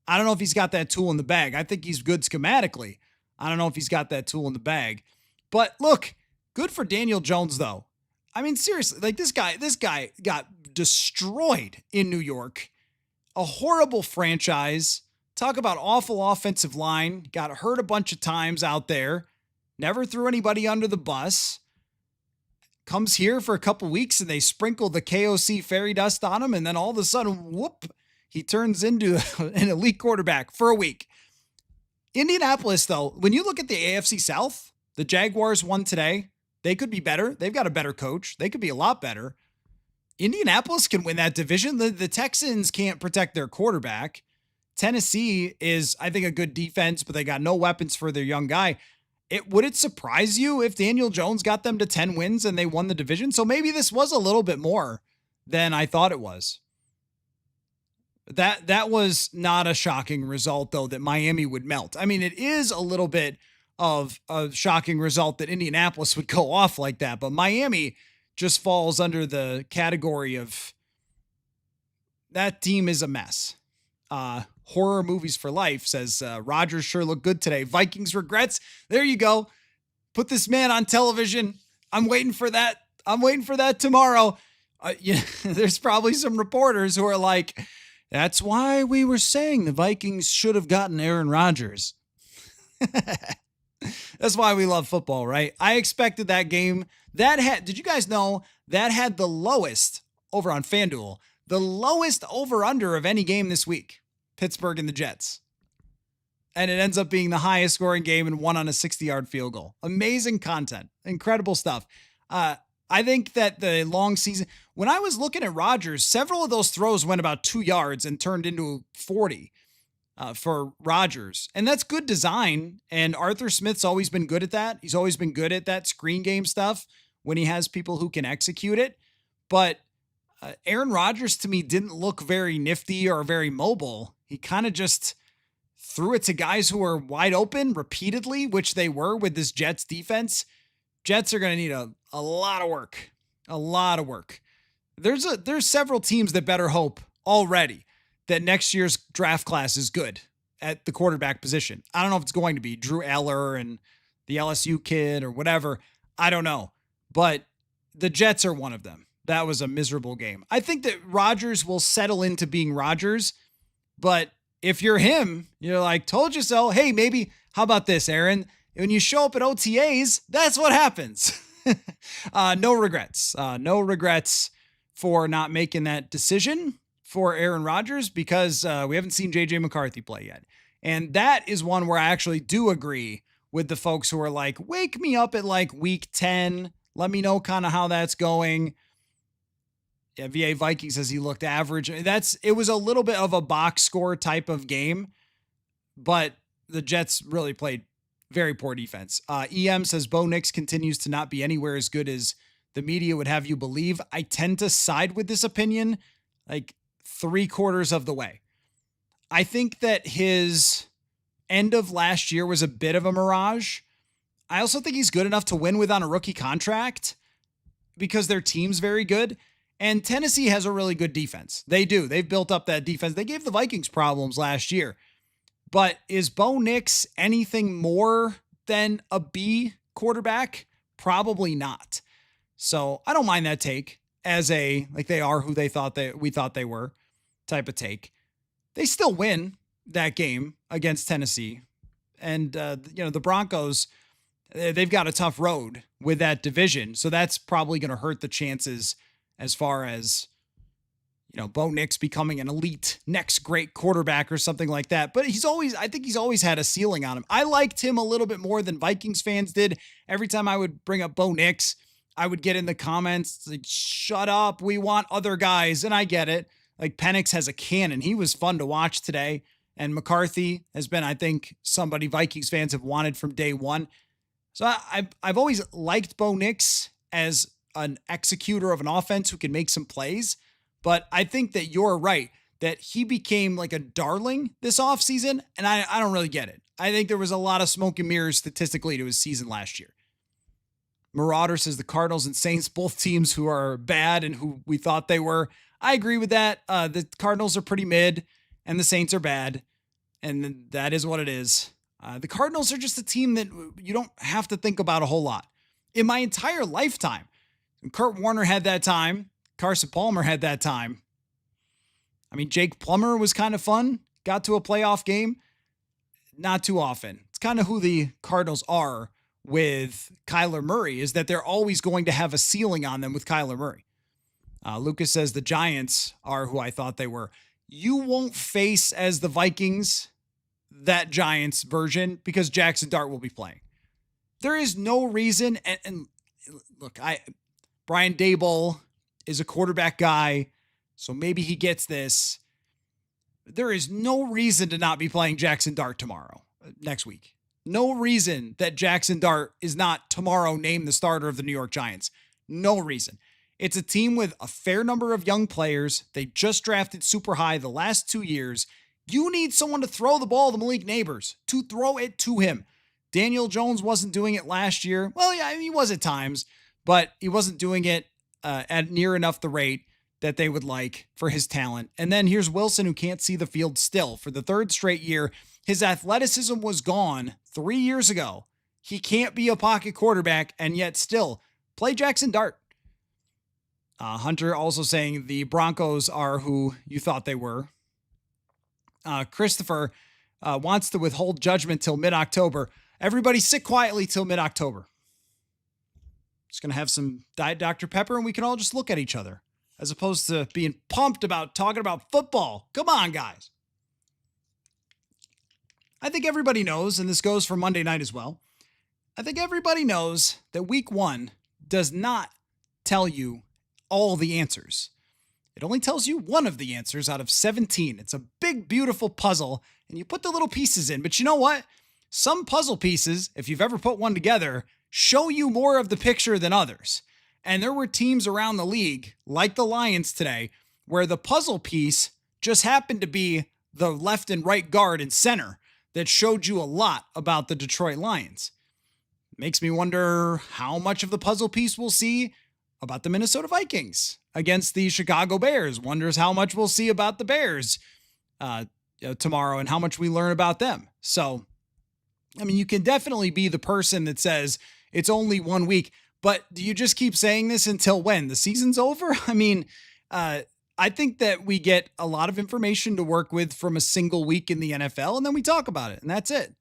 I don't know if he's got that tool in the bag. I think he's good schematically. I don't know if he's got that tool in the bag. But look, good for Daniel Jones, though. I mean, seriously, like this guy got destroyed in New York. A horrible franchise. Talk about awful offensive line. Got hurt a bunch of times out there. Never threw anybody under the bus. Comes here for a couple weeks and they sprinkle the KOC fairy dust on him. And then all of a sudden, whoop, he turns into an elite quarterback for a week. Indianapolis, though, when you look at the AFC South, the Jaguars won today. They could be better. They've got a better coach. They could be a lot better. Indianapolis can win that division. The Texans can't protect their quarterback. Tennessee is, I think, a good defense, but they got no weapons for their young guy. Would it surprise you if Daniel Jones got them to 10 wins and they won the division? So maybe this was a little bit more than I thought it was. That was not a shocking result, though, that Miami would melt. I mean, it is a little bit of a shocking result that Indianapolis would go off like that, but Miami just falls under the category of that team is a mess. Horror movies for life says Rodgers sure looked good today. Vikings regrets. There you go. Put this man on television. I'm waiting for that. I'm waiting for that tomorrow. There's probably some reporters who are like, that's why we were saying the Vikings should have gotten Aaron Rodgers. That's why we love football, right? I expected that game. Did you guys know that had the lowest over on FanDuel, the lowest over under of any game this week? Pittsburgh and the Jets. And it ends up being the highest scoring game and won on a 60-yard field goal. Amazing content. Incredible stuff. I think that the long season, when I was looking at Rodgers, several of those throws went about 2 yards and turned into 40 for Rodgers. And that's good design. And Arthur Smith's always been good at that. He's always been good at that screen game stuff when he has people who can execute it. But Aaron Rodgers, to me, didn't look very nifty or very mobile. He kind of just threw it to guys who were wide open repeatedly, which they were with this Jets defense. Jets are going to need a lot of work. A lot of work. There's several teams that better hope already that next year's draft class is good at the quarterback position. I don't know if it's going to be Drew Eller and the LSU kid or whatever. I don't know. But the Jets are one of them. That was a miserable game. I think that Rodgers will settle into being Rodgers. But if you're him, you're like, told you so. Hey, maybe, how about this, Aaron? When you show up at OTAs, that's what happens. No regrets. No regrets for not making that decision for Aaron Rodgers because we haven't seen J.J. McCarthy play yet. And that is one where I actually do agree with the folks who are like, wake me up at like week 10. Let me know kind of how that's going. Yeah, VA Vikings says he looked average. It was a little bit of a box score type of game, but the Jets really played very poor defense. EM says Bo Nix continues to not be anywhere as good as the media would have you believe. I tend to side with this opinion like 3/4 of the way. I think that his end of last year was a bit of a mirage. I also think he's good enough to win with on a rookie contract because their team's very good. And Tennessee has a really good defense. They do. They've built up that defense. They gave the Vikings problems last year. But is Bo Nix anything more than a B quarterback? Probably not. So I don't mind that take as like they are who we thought they were type of take. They still win that game against Tennessee. And, the Broncos, they've got a tough road with that division. So that's probably going to hurt the chances as far as, Bo Nix becoming an elite next great quarterback or something like that. But I think he's always had a ceiling on him. I liked him a little bit more than Vikings fans did. Every time I would bring up Bo Nix, I would get in the comments like, shut up, we want other guys. And I get it. Like Penix has a cannon. He was fun to watch today. And McCarthy has been, I think, somebody Vikings fans have wanted from day one. So I've always liked Bo Nix as an executor of an offense who can make some plays, but I think that you're right that he became like a darling this offseason, and I don't really get it. I think there was a lot of smoke and mirrors statistically to his season last year. Marauder says the Cardinals and Saints, both teams who are bad and who we thought they were. I agree with that. The Cardinals are pretty mid and the Saints are bad, and that is what it is. The Cardinals are just a team that you don't have to think about a whole lot. In my entire lifetime, Kurt Warner had that time. Carson Palmer had that time. I mean, Jake Plummer was kind of fun. Got to a playoff game. Not too often. It's kind of who the Cardinals are with Kyler Murray, is that they're always going to have a ceiling on them with Kyler Murray. Lucas says the Giants are who I thought they were. You won't face as the Vikings that Giants version because Jackson Dart will be playing. There is no reason. And look, Brian Daboll is a quarterback guy, so maybe he gets this. There is no reason to not be playing Jackson Dart next week. No reason that Jackson Dart is not tomorrow named the starter of the New York Giants. No reason. It's a team with a fair number of young players. They just drafted super high the last 2 years. You need someone to throw the ball to Malik Neighbors, to throw it to him. Daniel Jones wasn't doing it last year. Well, yeah, he was at times, but he wasn't doing it at near enough the rate that they would like for his talent. And then here's Wilson, who can't see the field still for the third straight year. His athleticism was gone 3 years ago. He can't be a pocket quarterback, and yet still play Jackson Dart. Hunter also saying the Broncos are who you thought they were. Christopher wants to withhold judgment till mid-October. Everybody sit quietly till mid-October. Just going to have some Diet Dr. Pepper and we can all just look at each other as opposed to being pumped about talking about football. Come on, guys. I think everybody knows, and this goes for Monday night as well. I think everybody knows that week 1 does not tell you all the answers. It only tells you one of the answers out of 17. It's a big, beautiful puzzle, and you put the little pieces in. But you know what? Some puzzle pieces, if you've ever put one together, show you more of the picture than others. And there were teams around the league, like the Lions today, where the puzzle piece just happened to be the left and right guard and center that showed you a lot about the Detroit Lions. Makes me wonder how much of the puzzle piece we'll see about the Minnesota Vikings against the Chicago Bears. Wonders how much we'll see about the Bears tomorrow and how much we learn about them. So, I mean, you can definitely be the person that says it's only 1 week, but do you just keep saying this until when? The season's over? I mean, I think that we get a lot of information to work with from a single week in the NFL, and then we talk about it, and that's it.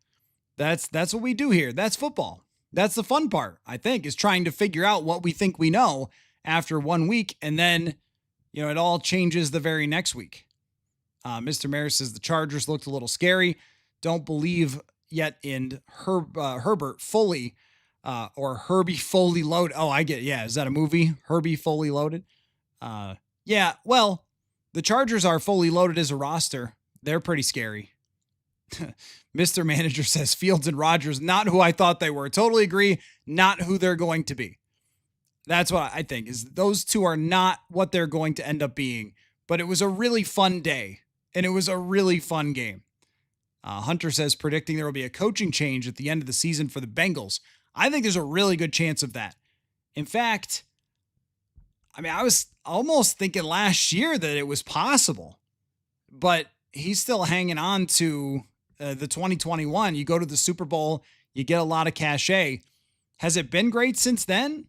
That's what we do here. That's football. That's the fun part, I think, is trying to figure out what we think we know after 1 week, and then, it all changes the very next week. Mr. Maris says the Chargers looked a little scary. Don't believe yet in Herbert fully, or Herbie Fully Loaded. Oh, I get it. Yeah, is that a movie? Herbie Fully Loaded? Yeah, well, the Chargers are fully loaded as a roster. They're pretty scary. Mr. Manager says Fields and Rodgers, not who I thought they were. Totally agree. Not who they're going to be. That's what I think, is those two are not what they're going to end up being. But it was a really fun day, and it was a really fun game. Hunter says predicting there will be a coaching change at the end of the season for the Bengals. I think there's a really good chance of that. In fact, I was almost thinking last year that it was possible, but he's still hanging on to the 2021. You go to the Super Bowl, you get a lot of cachet. Has it been great since then?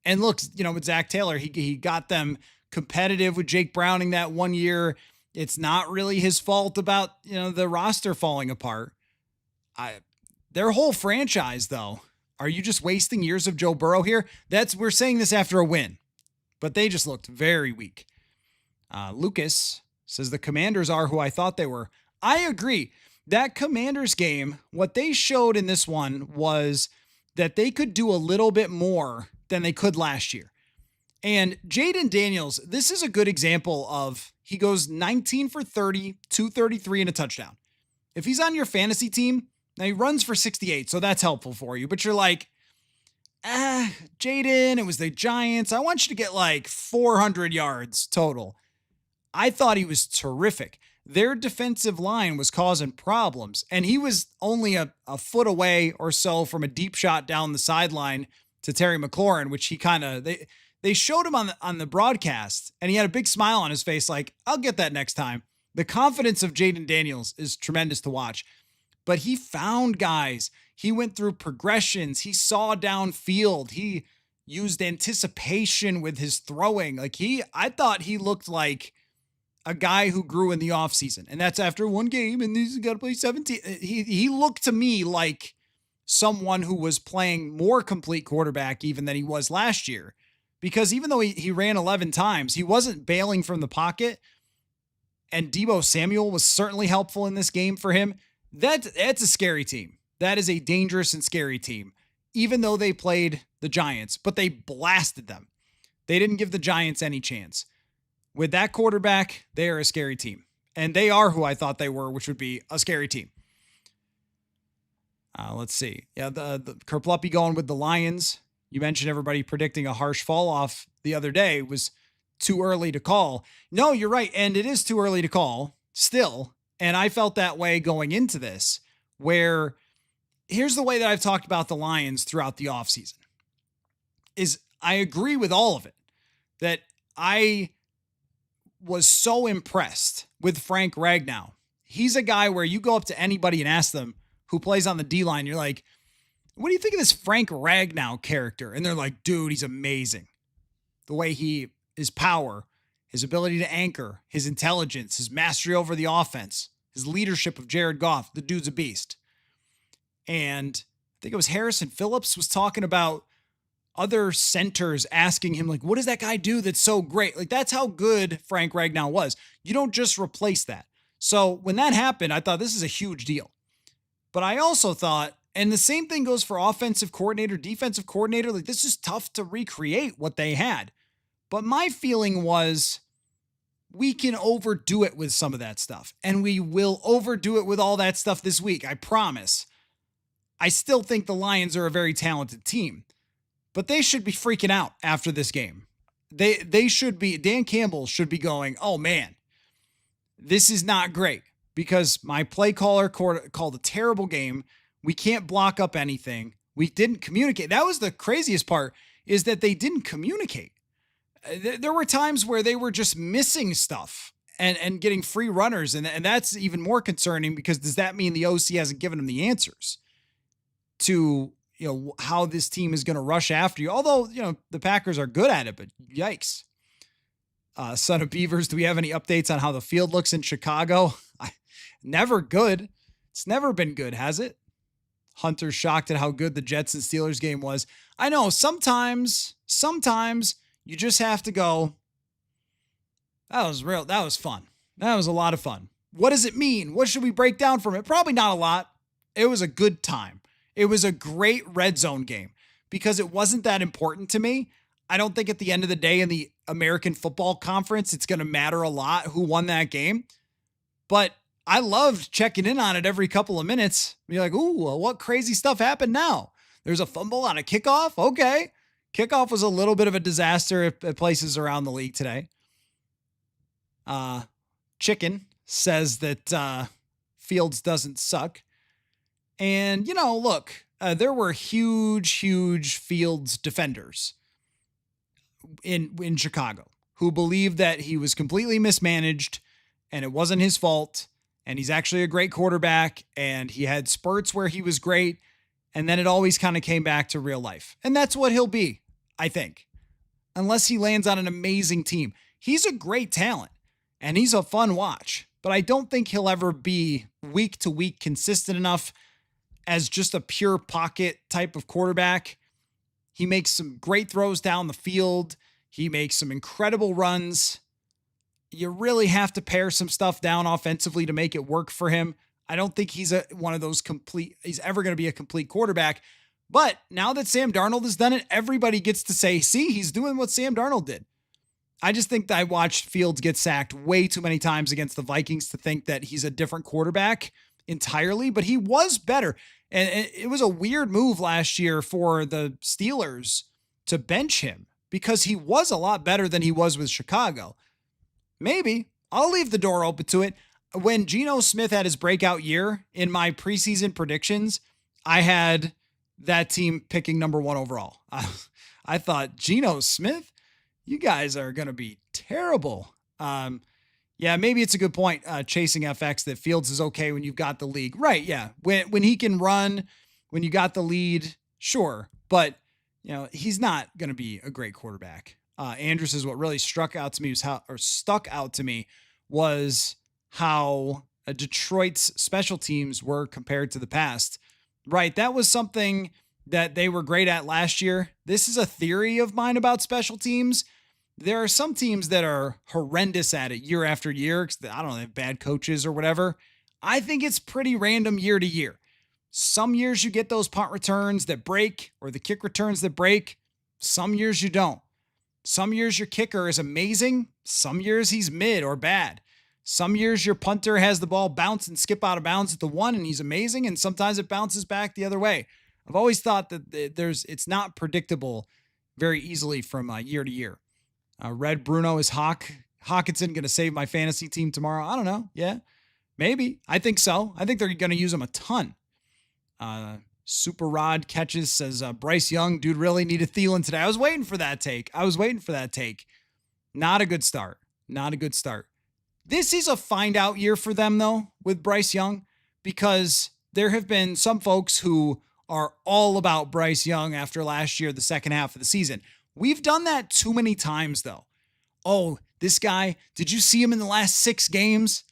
And look, with Zach Taylor, he got them competitive with Jake Browning that 1 year. It's not really his fault about, the roster falling apart. Their whole franchise, though, are you just wasting years of Joe Burrow here? We're saying this after a win, but they just looked very weak. Lucas says the Commanders are who I thought they were. I agree. That Commanders game, what they showed in this one was that they could do a little bit more than they could last year. And Jaden Daniels, this is a good example of, he goes 19 for 30, 233 and a touchdown. If he's on your fantasy team, now he runs for 68, so that's helpful for you. But you're like, Jaden, it was the Giants. I want you to get like 400 yards total. I thought he was terrific. Their defensive line was causing problems, and he was only a foot away or so from a deep shot down the sideline to Terry McLaurin, which he kind of they showed him on the broadcast, and he had a big smile on his face, like, I'll get that next time. The confidence of Jaden Daniels is tremendous to watch, but he found guys. He went through progressions. He saw downfield. He used anticipation with his throwing. I thought he looked like a guy who grew in the offseason, and that's after one game, and he's got to play 17. He looked to me like someone who was playing more complete quarterback even than he was last year, because even though he ran 11 times, he wasn't bailing from the pocket, and Deebo Samuel was certainly helpful in this game for him. That's a scary team. That is a dangerous and scary team, even though they played the Giants, but they blasted them. They didn't give the Giants any chance. With that quarterback, they are a scary team. And they are who I thought they were, which would be a scary team. Let's see. Yeah, the Kerpluppy going with the Lions. You mentioned everybody predicting a harsh fall off the other day. It was too early to call. No, you're right. And it is too early to call still. And I felt that way going into this, where here's the way that I've talked about the Lions throughout the offseason is I agree with all of it, that I was so impressed with Frank Ragnow. He's a guy where you go up to anybody and ask them who plays on the D-line, you're like, what do you think of this Frank Ragnow character? And they're like, dude, he's amazing. The way his power, his ability to anchor, his intelligence, his mastery over the offense, his leadership of Jared Goff, the dude's a beast. And I think it was Harrison Phillips was talking about other centers asking him, like, what does that guy do that's so great? Like, that's how good Frank Ragnow was. You don't just replace that. So when that happened, I thought this is a huge deal. But I also thought, and the same thing goes for offensive coordinator, defensive coordinator, like this is tough to recreate what they had. But my feeling was we can overdo it with some of that stuff. And we will overdo it with all that stuff this week. I promise. I still think the Lions are a very talented team. But they should be freaking out after this game. They should be, Dan Campbell should be going, oh man, this is not great because my play caller called a terrible game. We can't block up anything. We didn't communicate. That was the craziest part, is that they didn't communicate. There were times where they were just missing stuff and getting free runners. And that's even more concerning because does that mean the OC hasn't given them the answers to, how this team is going to rush after you? Although, the Packers are good at it, but yikes. Son of Beavers, do we have any updates on how the field looks in Chicago? Never good. It's never been good, has it? Hunter's shocked at how good the Jets and Steelers game was. I know sometimes you just have to go, that was real. That was fun. That was a lot of fun. What does it mean? What should we break down from it? Probably not a lot. It was a good time. It was a great red zone game because it wasn't that important to me. I don't think at the end of the day in the American Football Conference, it's going to matter a lot who won that game. But I loved checking in on it every couple of minutes. Be like, ooh, what crazy stuff happened now? There's a fumble on a kickoff? Okay. Kickoff was a little bit of a disaster at places around the league today. Chicken says that Fields doesn't suck. And, look, there were huge Fields defenders in Chicago who believed that he was completely mismanaged and it wasn't his fault. And he's actually a great quarterback and he had spurts where he was great. And then it always kind of came back to real life. And that's what he'll be, I think, unless he lands on an amazing team. He's a great talent and he's a fun watch, but I don't think he'll ever be week to week consistent enough as just a pure pocket type of quarterback. He makes some great throws down the field. He makes some incredible runs. You really have to pare some stuff down offensively to make it work for him. I don't think he's one of those he's ever going to be a complete quarterback. But now that Sam Darnold has done it, everybody gets to say, see, he's doing what Sam Darnold did. I just think that I watched Fields get sacked way too many times against the Vikings to think that he's a different quarterback entirely, but he was better. And it was a weird move last year for the Steelers to bench him because he was a lot better than he was with Chicago. Maybe I'll leave the door open to it. When Geno Smith had his breakout year in my preseason predictions, I had that team picking number 1 overall. I thought, Geno Smith, you guys are going to be terrible. Yeah, maybe it's a good point, chasing FX, that Fields is okay when you've got the league. Right, yeah. When he can run, when you got the lead, sure. But, he's not going to be a great quarterback. Andrews is what really stuck out to me was how Detroit's special teams were compared to the past. Right, that was something that they were great at last year. This is a theory of mine about special teams. There are some teams that are horrendous at it year after year because, I don't know, they have bad coaches or whatever. I think it's pretty random year to year. Some years you get those punt returns that break or the kick returns that break. Some years you don't. Some years your kicker is amazing. Some years he's mid or bad. Some years your punter has the ball bounce and skip out of bounds at the 1 and he's amazing. And sometimes it bounces back the other way. I've always thought that it's not predictable very easily from year to year. Red Bruno is Hawkinson going to save my fantasy team tomorrow? I don't know. Yeah, maybe. I think so. I think they're going to use him a ton. Super Rod Catches says, Bryce Young, dude, really needed Thielen today. I was waiting for that take. Not a good start. This is a find out year for them, though, with Bryce Young, because there have been some folks who are all about Bryce Young after last year, the second half of the season. We've done that too many times, though. Oh, this guy, did you see him in the last 6 games?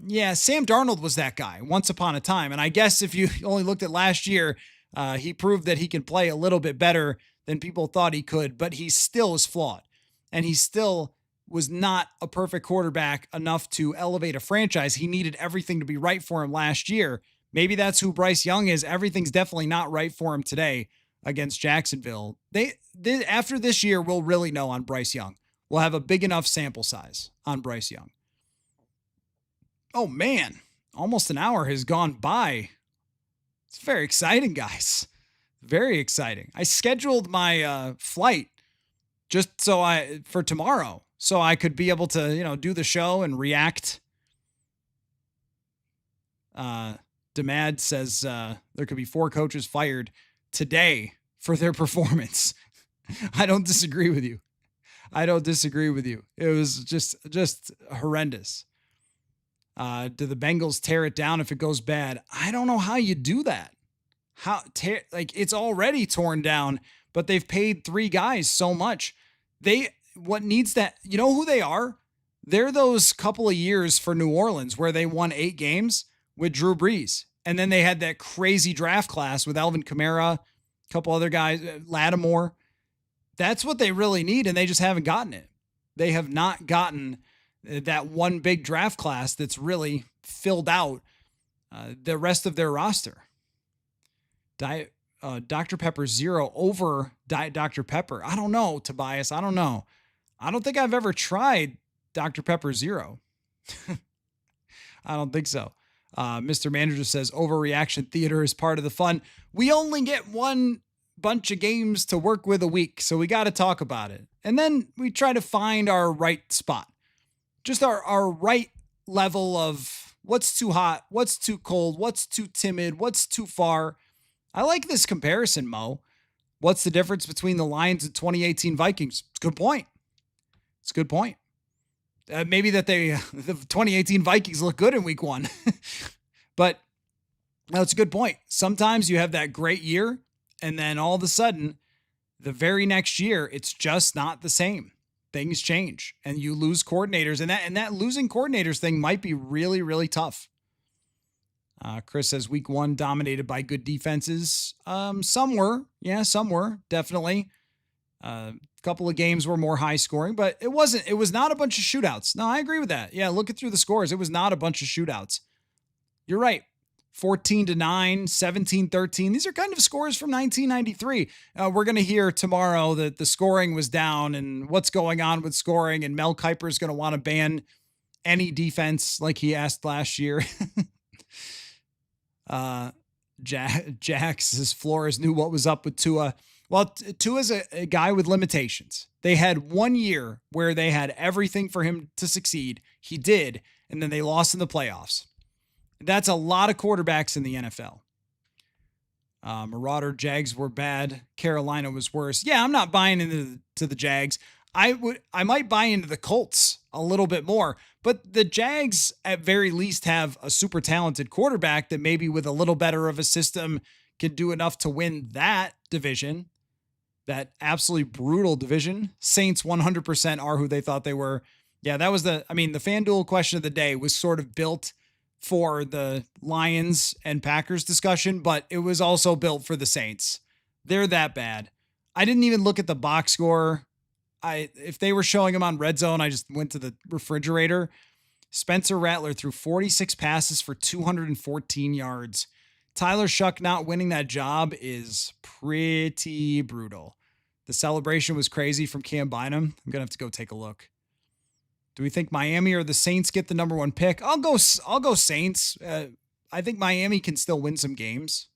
Yeah, Sam Darnold was that guy once upon a time. And I guess if you only looked at last year, he proved that he can play a little bit better than people thought he could, but he still is flawed. And he still was not a perfect quarterback enough to elevate a franchise. He needed everything to be right for him last year. Maybe that's who Bryce Young is. Everything's definitely not right for him today against Jacksonville. After this year, we'll really know on Bryce Young. We'll have a big enough sample size on Bryce Young. Oh man, almost an hour has gone by. It's very exciting, guys. Very exciting. I scheduled my flight just for tomorrow, so I could be able to, do the show and react. Damad says there could be 4 coaches fired today for their performance. I don't disagree with you. It was just horrendous. Do the Bengals tear it down if it goes bad? I don't know how you do that. It's already torn down, but they've paid 3 guys so much. What needs that? You know who they are? They're those couple of years for New Orleans where they won 8 games with Drew Brees. And then they had that crazy draft class with Alvin Kamara, a couple other guys, Lattimore. That's what they really need, and they just haven't gotten it. They have not gotten that one big draft class that's really filled out the rest of their roster. Dr. Pepper Zero over Diet Dr. Pepper. I don't know, Tobias. I don't know. I don't think I've ever tried Dr. Pepper Zero. I don't think so. Mr. Manager says overreaction theater is part of the fun. We only get one bunch of games to work with a week, so we got to talk about it. And then we try to find our right spot. Just our right level of what's too hot, what's too cold, what's too timid, what's too far. I like this comparison, Mo. What's the difference between the Lions and 2018 Vikings? It's a good point. Maybe that the 2018 Vikings look good in week 1. But no, it's a good point. Sometimes you have that great year, and then all of a sudden, the very next year, it's just not the same. Things change, and you lose coordinators, and that losing coordinators thing might be really, really tough. Chris says week 1 dominated by good defenses. Some were, definitely. A couple of games were more high scoring, but it was not a bunch of shootouts. No, I agree with that. Yeah, look through the scores. It was not a bunch of shootouts. You're right. 14-9, 17-13. These are kind of scores from 1993. We're going to hear tomorrow that the scoring was down and what's going on with scoring, and Mel Kiper is going to want to ban any defense like he asked last year. Uh, Jax's Flores knew what was up with Tua. Well, Tua's a guy with limitations. They had 1 year where they had everything for him to succeed. He did, and then they lost in the playoffs. That's a lot of quarterbacks in the NFL. Marauder Jags were bad. Carolina was worse. Yeah, I'm not buying into the Jags. I might buy into the Colts a little bit more, but the Jags at very least have a super talented quarterback that maybe with a little better of a system can do enough to win that division. That absolutely brutal division. Saints 100% are who they thought they were. Yeah, that was the FanDuel question of the day was sort of built for the Lions and Packers discussion, but it was also built for the Saints. They're that bad. I didn't even look at the box score. If they were showing them on Red Zone, I just went to the refrigerator. Spencer Rattler threw 46 passes for 214 yards. Tyler Shuck not winning that job is pretty brutal. The celebration was crazy from Cam Bynum. I'm going to have to go take a look. Do we think Miami or the Saints get the number one pick? I'll go Saints. I think Miami can still win some games.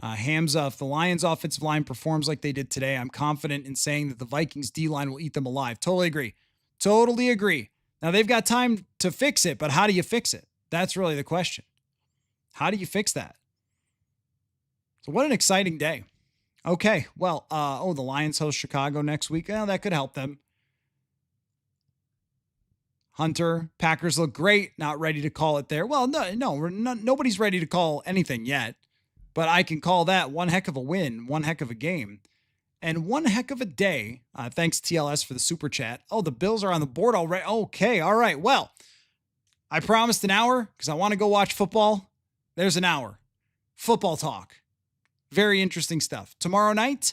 Hamza, if the Lions offensive line performs like they did today, I'm confident in saying that the Vikings D-line will eat them alive. Totally agree. Totally agree. Now, they've got time to fix it, but how do you fix it? That's really the question. How do you fix that? So what an exciting day. Okay, well, the Lions host Chicago next week. That could help them. Hunter, Packers look great. Not ready to call it there. Well, nobody's ready to call anything yet. But I can call that one heck of a win, one heck of a game, and one heck of a day. Thanks, TLS, for the super chat. Oh, the Bills are on the board already. Okay, all right. Well, I promised an hour because I want to go watch football. There's an hour. Football talk. Very interesting stuff. Tomorrow night,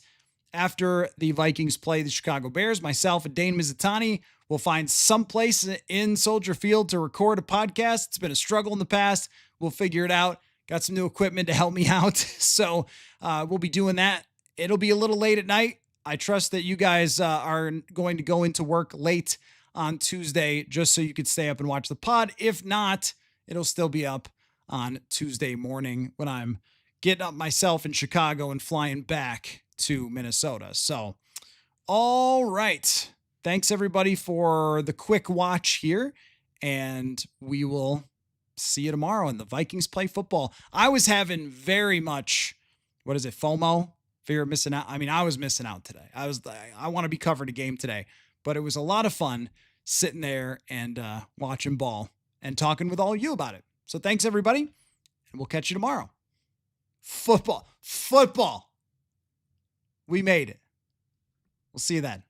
after the Vikings play the Chicago Bears, myself and Dane Mizutani will find someplace in Soldier Field to record a podcast. It's been a struggle in the past. We'll figure it out. Got some new equipment to help me out. So we'll be doing that. It'll be a little late at night. I trust that you guys are going to go into work late on Tuesday just so you could stay up and watch the pod. If not, it'll still be up on Tuesday morning when I'm getting up myself in Chicago and flying back to Minnesota. So, all right. Thanks, everybody, for the quick watch here. And we will see you tomorrow. And the Vikings play football. I was having very much, FOMO? Fear of missing out. I was missing out today. I want to be covered a game today. But it was a lot of fun sitting there and watching ball and talking with all you about it. So thanks, everybody. And we'll catch you tomorrow. Football. We made it. We'll see you then.